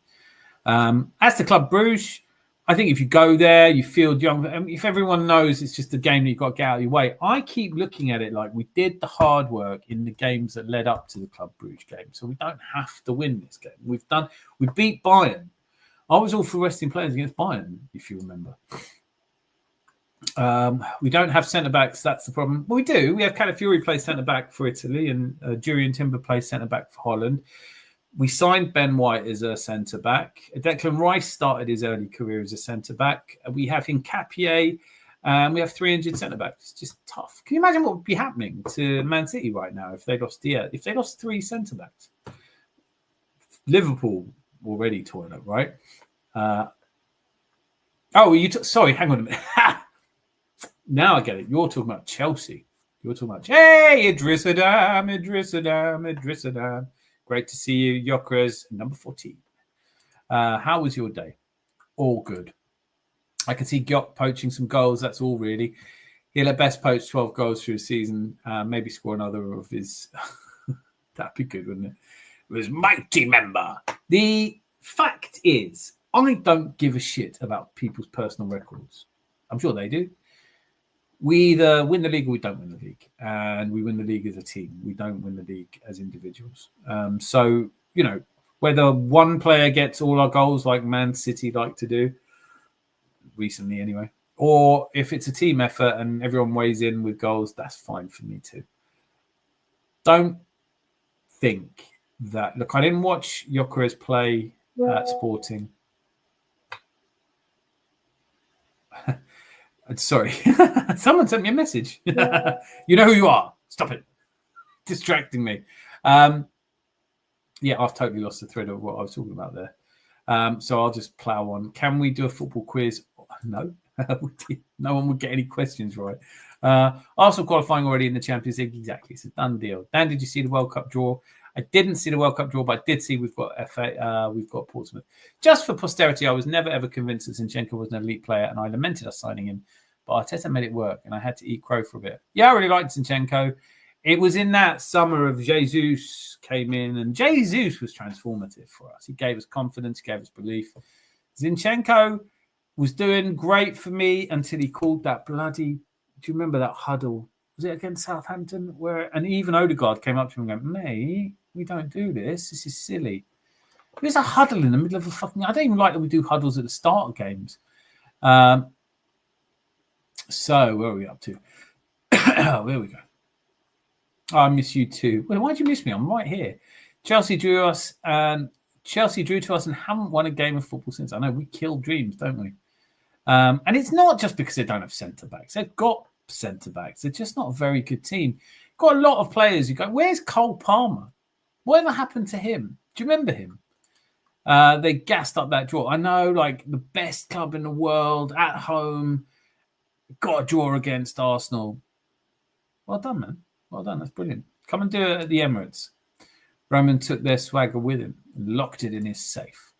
As to Club Brugges, I think if you go there, you feel young. If everyone knows it's just a game that you've got to get out of your way, I keep looking at it like we did the hard work in the games that led up to the Club Brugges game. So we don't have to win this game. We beat Bayern. I was all for resting players against Bayern, if you remember. We don't have centre-backs. That's the problem. Well, we do. We have Calafiori play centre-back for Italy and Jurriën Timber play centre-back for Holland. We signed Ben White as a centre-back. Declan Rice started his early career as a centre-back. We have Hincapié. We have 3 injured centre-backs. It's just tough. Can you imagine what would be happening to Man City right now if they lost Diaz? If they lost 3 centre-backs? Liverpool already torn up, right? Sorry, hang on a minute. Now I get it. You're talking about Chelsea. You're talking about, hey, Idris Adam. Great to see you, Gyökeres, number 14. How was your day? All good. I can see Gyok poaching some goals. That's all really. He'll at best poach 12 goals through a season. Maybe score another of his. That'd be good, wouldn't it? With his mighty member. The fact is, I don't give a shit about people's personal records. I'm sure they do. We either win the league or we don't win the league. And we win the league as a team. We don't win the league as individuals. So, you know, whether one player gets all our goals like Man City like to do, recently anyway, or if it's a team effort and everyone weighs in with goals, that's fine for me too. Don't think that... Look, I didn't watch Gyökeres play at Sporting. Sorry. Someone sent me a message. You know who you are. Stop it. Distracting me. Yeah, I've totally lost the thread of what I was talking about there. So I'll just plow on. Can we do a football quiz? No. No one would get any questions right. Arsenal qualifying already in the Champions League. Exactly. It's a done deal. Dan, did you see the World Cup draw? I didn't see the World Cup draw, but I did see we've got FA, we've got Portsmouth. Just for posterity, I was never ever convinced that Zinchenko was an elite player, and I lamented us signing him. But Arteta made it work, and I had to eat crow for a bit. Yeah, I really liked Zinchenko. It was in that summer of Jesus came in, and Jesus was transformative for us. He gave us confidence, he gave us belief. Zinchenko was doing great for me until he called that bloody... Do you remember that huddle? Was it against Southampton? And even Odegaard came up to him and went, mate, we don't do this. This is silly. There's a huddle in the middle of a fucking... I don't even like that we do huddles at the start of games. So, where are we up to? There we go. Oh, I miss you too. Well, why'd you miss me? I'm right here. Chelsea drew to us and haven't won a game of football since. I know we kill dreams, don't we? And it's not just because they don't have centre-backs. They've got centre-backs. They're just not a very good team. Got a lot of players who go, where's Cole Palmer? Whatever happened to him? Do you remember him? They gassed up that draw. I know, like, the best club in the world at home got a draw against Arsenal. Well done, man. Well done. That's brilliant. Come and do it at the Emirates. Roman took their swagger with him and locked it in his safe.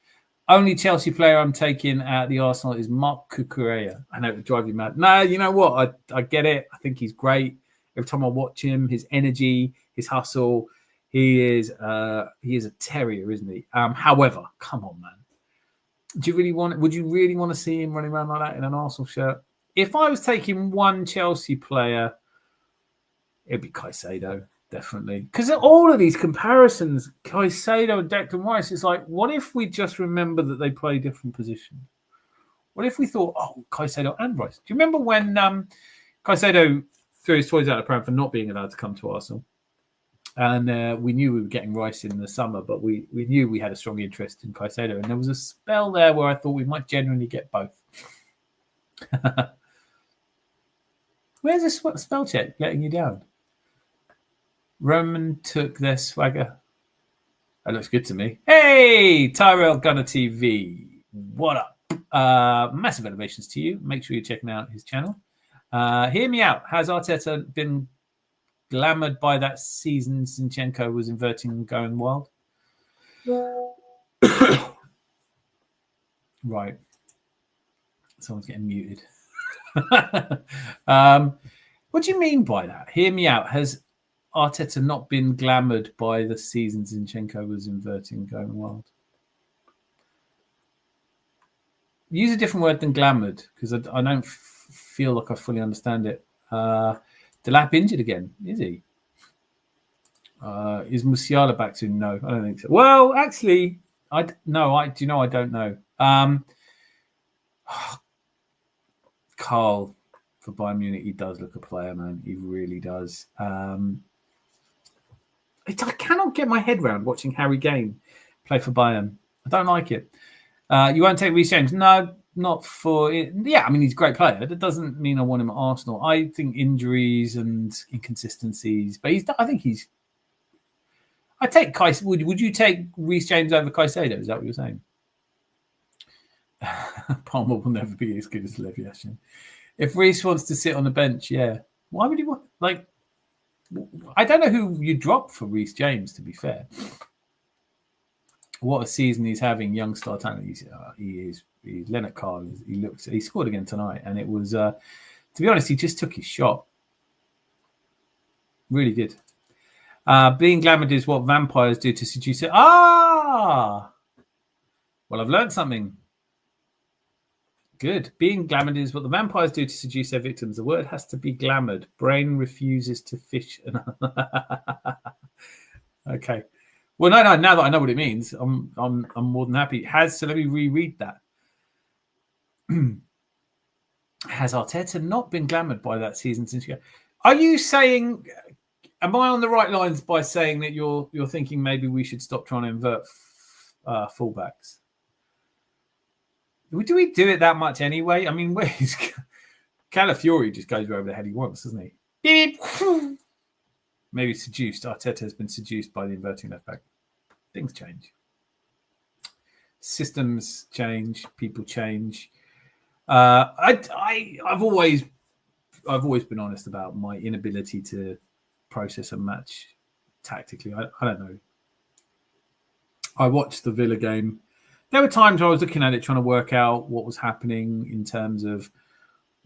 Only Chelsea player I'm taking at the Arsenal is Mark Cucurella. I know it would drive you mad. No, you know what? I get it. I think he's great. Every time I watch him, his energy, his hustle, he is a terrier, isn't he? However, come on, man. Would you really want to see him running around like that in an Arsenal shirt? If I was taking one Chelsea player, it'd be Caicedo, definitely. Because all of these comparisons, Caicedo and Declan Rice, it's like, what if we just remember that they play different positions? What if we thought, oh, Caicedo and Rice? Do you remember when Caicedo threw his toys out of the pram for not being allowed to come to Arsenal? And we knew we were getting Rice in the summer, but we knew we had a strong interest in Caicedo. And there was a spell there where I thought we might genuinely get both. Where's this spell check letting you down? Roman took their swagger. That looks good to me. Hey, Tyrell Gunner TV. What up? Massive elevations to you. Make sure you're checking out his channel. Hear me out. Has Arteta been glamoured by that season Zinchenko was inverting and going wild? Right. Someone's getting muted. What do you mean by that? Hear me out. Has Arteta not been glamoured by the season Zinchenko was inverting and going wild? Use a different word than glamoured, because I don't feel like I fully understand it. Delap injured again, is he? Is Musiala back soon? No, I don't think so. Well, actually, I don't know. Carl for Bayern Munich, he does look a player, man. He really does. I cannot get my head around watching Harry Kane play for Bayern. I don't like it. You won't take Reece James? No, not for it. Yeah, I mean, he's a great player. That doesn't mean I want him at Arsenal. I think injuries and inconsistencies, but I take Caicedo. Would you take Reece James over Caicedo? Is that what you're saying? Palmer will never be as good as Levi Ashton. If Reece wants to sit on the bench, yeah. Why would he want? Like, I don't know who you drop for Reece James. To be fair, what a season he's having, young star talent. He's Leonard Carl. He scored again tonight, and it was, to be honest, he just took his shot. Really did. Being glamoured is what vampires do to seduce it. Well, I've learned something. Good. Being glamoured is what the vampires do to seduce their victims. The word has to be glamoured. Brain refuses to fish. Okay. Well, no. Now that I know what it means, I'm more than happy. So let me reread that. Has Arteta not been glamoured by that season since you go? Are you saying? Am I on the right lines by saying that you're thinking maybe we should stop trying to invert fullbacks? Do we do it that much anyway? I mean, Calafiori just goes wherever the hell he wants, doesn't he? Maybe seduced. Arteta has been seduced by the inverting left back. Things change. Systems change. People change. I've always been honest about my inability to process a match tactically. I don't know. I watched the Villa game. There were times where I was looking at it, trying to work out what was happening in terms of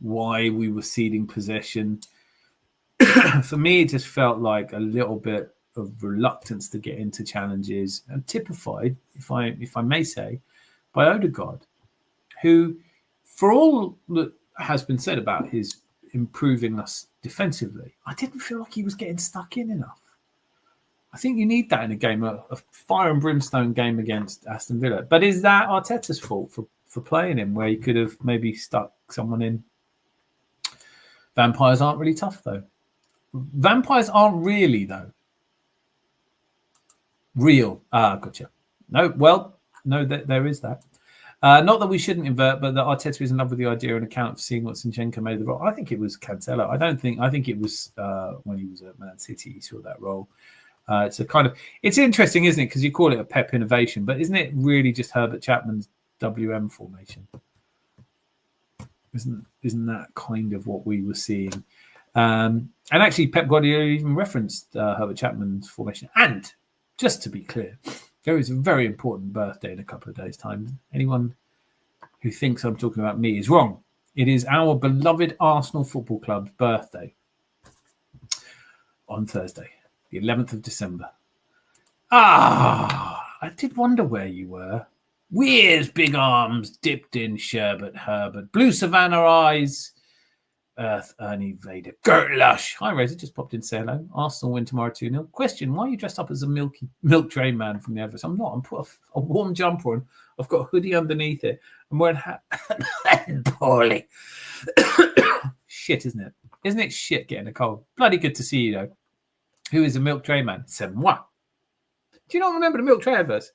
why we were ceding possession. For me, it just felt like a little bit of reluctance to get into challenges, and typified, if I may say, by Odegaard, who, for all that has been said about his improving us defensively, I didn't feel like he was getting stuck in enough. I think you need that in a game, a fire and brimstone game against Aston Villa. But is that Arteta's fault for playing him, where he could have maybe stuck someone in? Vampires aren't really tough, though. Vampires aren't really, though. Real. Gotcha. No, there is that. Not that we shouldn't invert, but that Arteta is in love with the idea and account of seeing what Zinchenko made of the role. I think it was Cancelo. I think it was when he was at Man City, he saw that role. It's a kind of, it's interesting, isn't it? Because you call it a Pep innovation, but isn't it really just Herbert Chapman's WM formation? Isn't that kind of what we were seeing? And actually, Pep Guardiola even referenced Herbert Chapman's formation. And just to be clear, there is a very important birthday in a couple of days' time. Anyone who thinks I'm talking about me is wrong. It is our beloved Arsenal Football Club's birthday on Thursday, the 11th of December. I did wonder where you were. Weir's big arms dipped in sherbet Herbert. Blue Savannah eyes. Earth Ernie Vader. Gert Lush. Hi, Razor. Just popped in to say hello. Arsenal win tomorrow 2-0. Question, why are you dressed up as a milk tray man from the adverts? I'm not. I'm put a warm jumper on. I've got a hoodie underneath it. I'm wearing hat. Poorly. Shit, isn't it? Isn't it shit getting a cold? Bloody good to see you, though. Who is a milk tray man? 7-1. Do you not remember the milk tray adverts?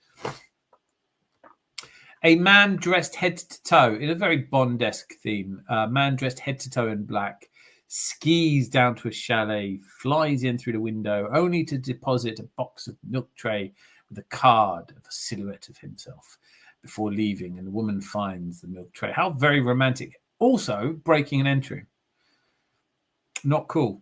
A man dressed head to toe in a very Bond-esque theme. A man dressed head to toe in black, skis down to a chalet, flies in through the window, only to deposit a box of milk tray with a card of a silhouette of himself before leaving, and the woman finds the milk tray. How very romantic. Also, breaking and entering. Not cool.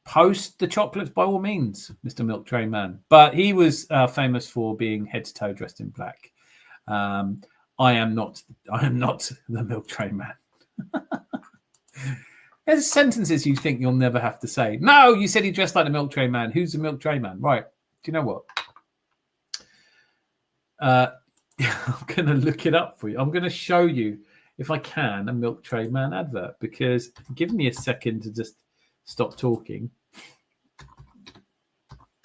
Post the chocolates by all means, Mr. Milk Tray Man. But he was famous for being head to toe dressed in black. I am not the Milk Tray Man. There's sentences you think you'll never have to say. No, you said he dressed like the Milk Tray Man. Who's the Milk Tray Man? Right. Do you know what? I'm going to look it up for you. I'm going to show you, if I can, a Milk Tray Man advert, because give me a second to just stop talking.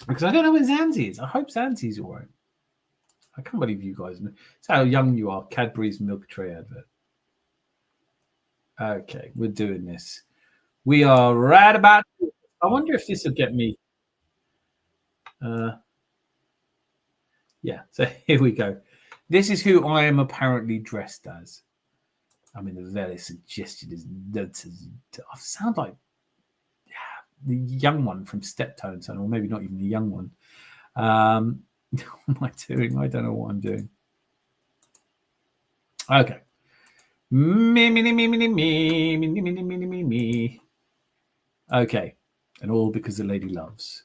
Because I don't know where Zanzi is. I hope Zanzi's all right. I can't believe you guys know. It's how young you are. Cadbury's milk tray advert. Okay, we're doing this. We are right about. I wonder if this will get me. Yeah, so here we go. This is who I am apparently dressed as. I mean, the very suggestion is that I sound like the young one from Steptones, or maybe not even the young one. What am I doing? I don't know what I'm doing. Okay. Me. Okay. And all because the lady loves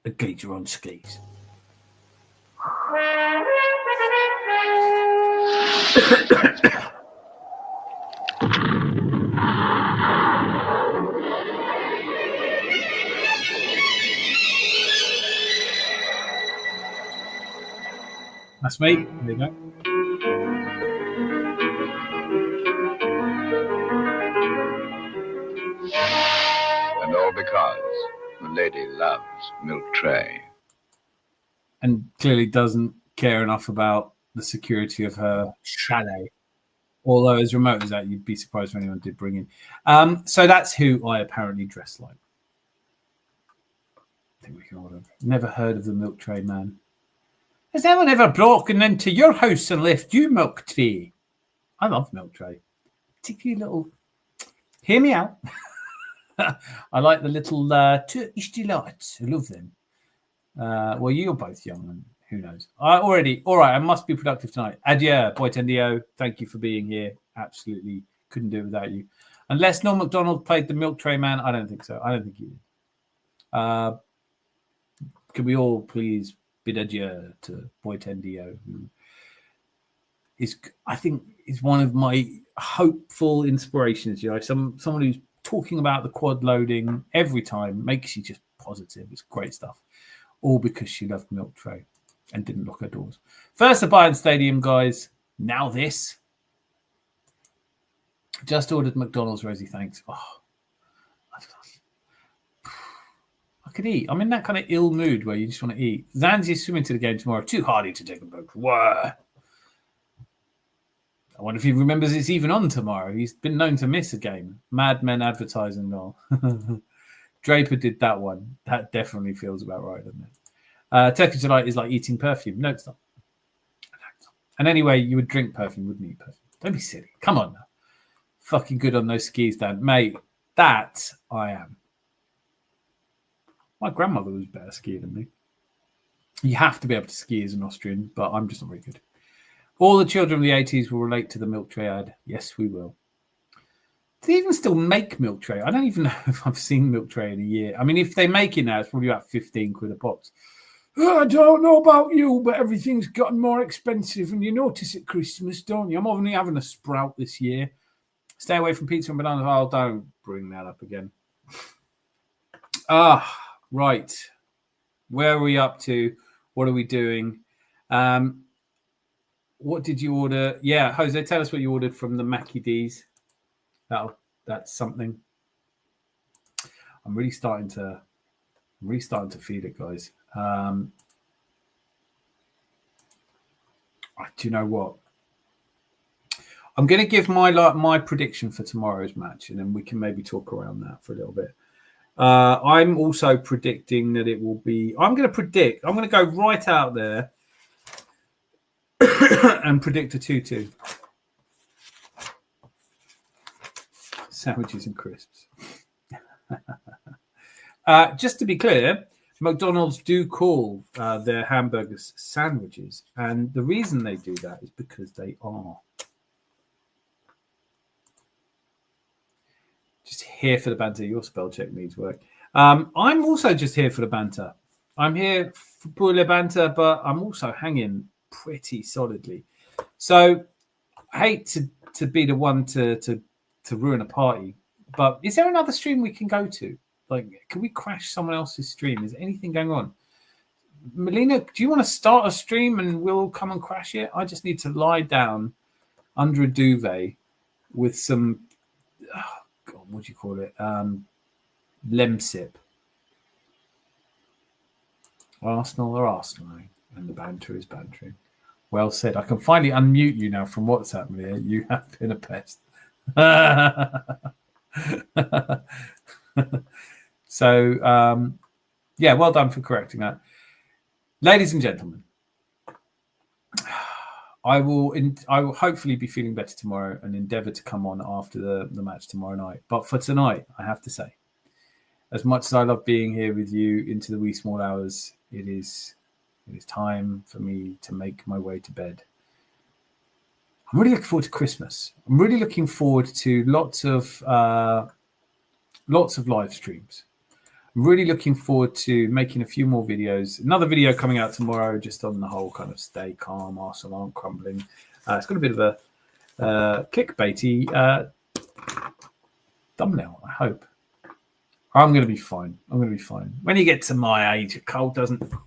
a gator on skis. That's me. There you go. And all because the lady loves milk tray. And clearly doesn't care enough about the security of her chalet. Although as remote as that, you'd be surprised if anyone did bring in. So that's who I apparently dress like. I think we can order. Never heard of the Milk Tray Man. Has anyone ever broken into your house and left you milk tray? I love milk tray. Particularly little. Hear me out. I like the little Turkish delights. I love them. Well, you're both young, and who knows? All right. I must be productive tonight. Adieu, Boy Tendio. Thank you for being here. Absolutely couldn't do it without you. Unless Norm MacDonald played the Milk Tray Man, I don't think so. I don't think he did. Could we all please bid adieu to Boy Tendio, who is, I think, is one of my hopeful inspirations. You know, someone who's talking about the quad loading every time makes you just positive. It's great stuff. All because she loved milk tray and didn't lock her doors. First the Bayern Stadium, guys. Now this. Just ordered McDonald's, Rosie, thanks. Oh, I could eat. I'm in that kind of ill mood where you just want to eat. Zanzi's swimming to the game tomorrow. Too hardy to take a boat. Whoa. I wonder if he remembers it's even on tomorrow. He's been known to miss a game. Mad Men advertising goal. Draper did that one. That definitely feels about right, doesn't it? Turkish Delight is like eating perfume. No, it's not. And anyway, you would drink perfume, wouldn't you? Perfume. Don't be silly. Come on now. Fucking good on those skis, Dan. Mate, that I am. My grandmother was better skier than me. You have to be able to ski as an Austrian, but I'm just not very good. All the children of the 80s will relate to the milk tray ad. Yes, we will. Do they even still make milk tray? I don't even know if I've seen milk tray in a year. I mean, if they make it now, it's probably about 15 quid a box. I don't know about you, but everything's gotten more expensive, and you notice at Christmas, don't you? I'm only having a Sprout this year. Stay away from pizza and bananas. Oh, don't bring that up again. Right. Where are we up to? What are we doing? What did you order? Yeah, Jose, tell us what you ordered from the Mackie D's. That's something. I'm really starting to feel it, guys. Do you know what? I'm going to give my prediction for tomorrow's match, and then we can maybe talk around that for a little bit. I'm also predicting that it will be. I'm going to go right out there and predict a 2-2. Sandwiches and crisps. Just to be clear, McDonald's do call their hamburgers sandwiches, and the reason they do that is because they are. Just here for the banter. Your spell check needs work. I'm also just here for the banter. I'm here for the banter, but I'm also hanging pretty solidly. So I hate to be the one to ruin a party, but is there another stream we can go to? Like, can we crash someone else's stream? Is there anything going on? Melina, do you want to start a stream and we'll come and crash it? I just need to lie down under a duvet with some, what do you call it? Lemsip. Arsenal are Arsenal, and the banter is bantering. Well said. I can finally unmute you now from WhatsApp, Malia. You have been a pest. So, yeah, well done for correcting that. Ladies and gentlemen, I will hopefully be feeling better tomorrow and endeavour to come on after the match tomorrow night. But for tonight, I have to say, as much as I love being here with you into the wee small hours, it is time for me to make my way to bed. I'm really looking forward to Christmas. I'm really looking forward to lots of live streams. I'm really looking forward to making a few more videos. Another video coming out tomorrow just on the whole kind of stay calm, Arsenal aren't crumbling. It's got a bit of a clickbaity thumbnail, I hope. I'm going to be fine. When you get to my age, a cold doesn't... I'll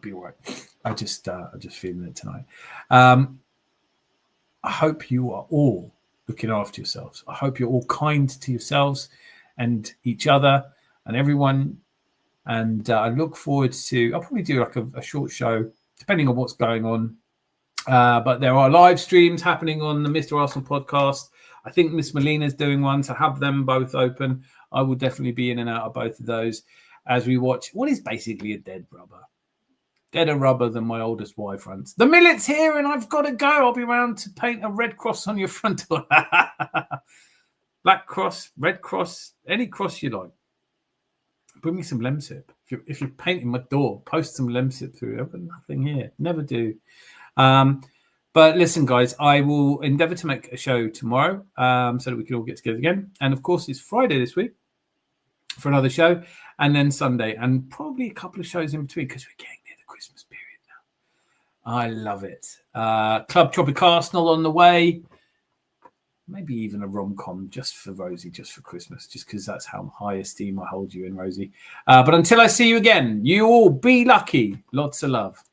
be all right. I'm just feeling it tonight. I hope you are all looking after yourselves. I hope you're all kind to yourselves and each other and everyone. And I look forward to... I'll probably do like a short show, depending on what's going on. But there are live streams happening on the Mr. Arsenal podcast. I think Miss Melina's doing one, so have them both open. I will definitely be in and out of both of those as we watch what is basically a dead rubber. Deader rubber than my oldest wife runs. The millet's here and I've got to go. I'll be around to paint a red cross on your front door. Black cross, red cross, any cross you like. Bring me some Lemsip. If you're painting my door, post some Lemsip through. I've got nothing here. Never do. But listen, guys, I will endeavour to make a show tomorrow so that we can all get together again. And, of course, it's Friday this week for another show, and then Sunday, and probably a couple of shows in between because we're getting near the Christmas period now. I love it. Club Tropic Arsenal on the way. Maybe even a rom-com just for Rosie, just for Christmas, just because that's how high esteem I hold you in, Rosie. But until I see you again, you all be lucky. Lots of love.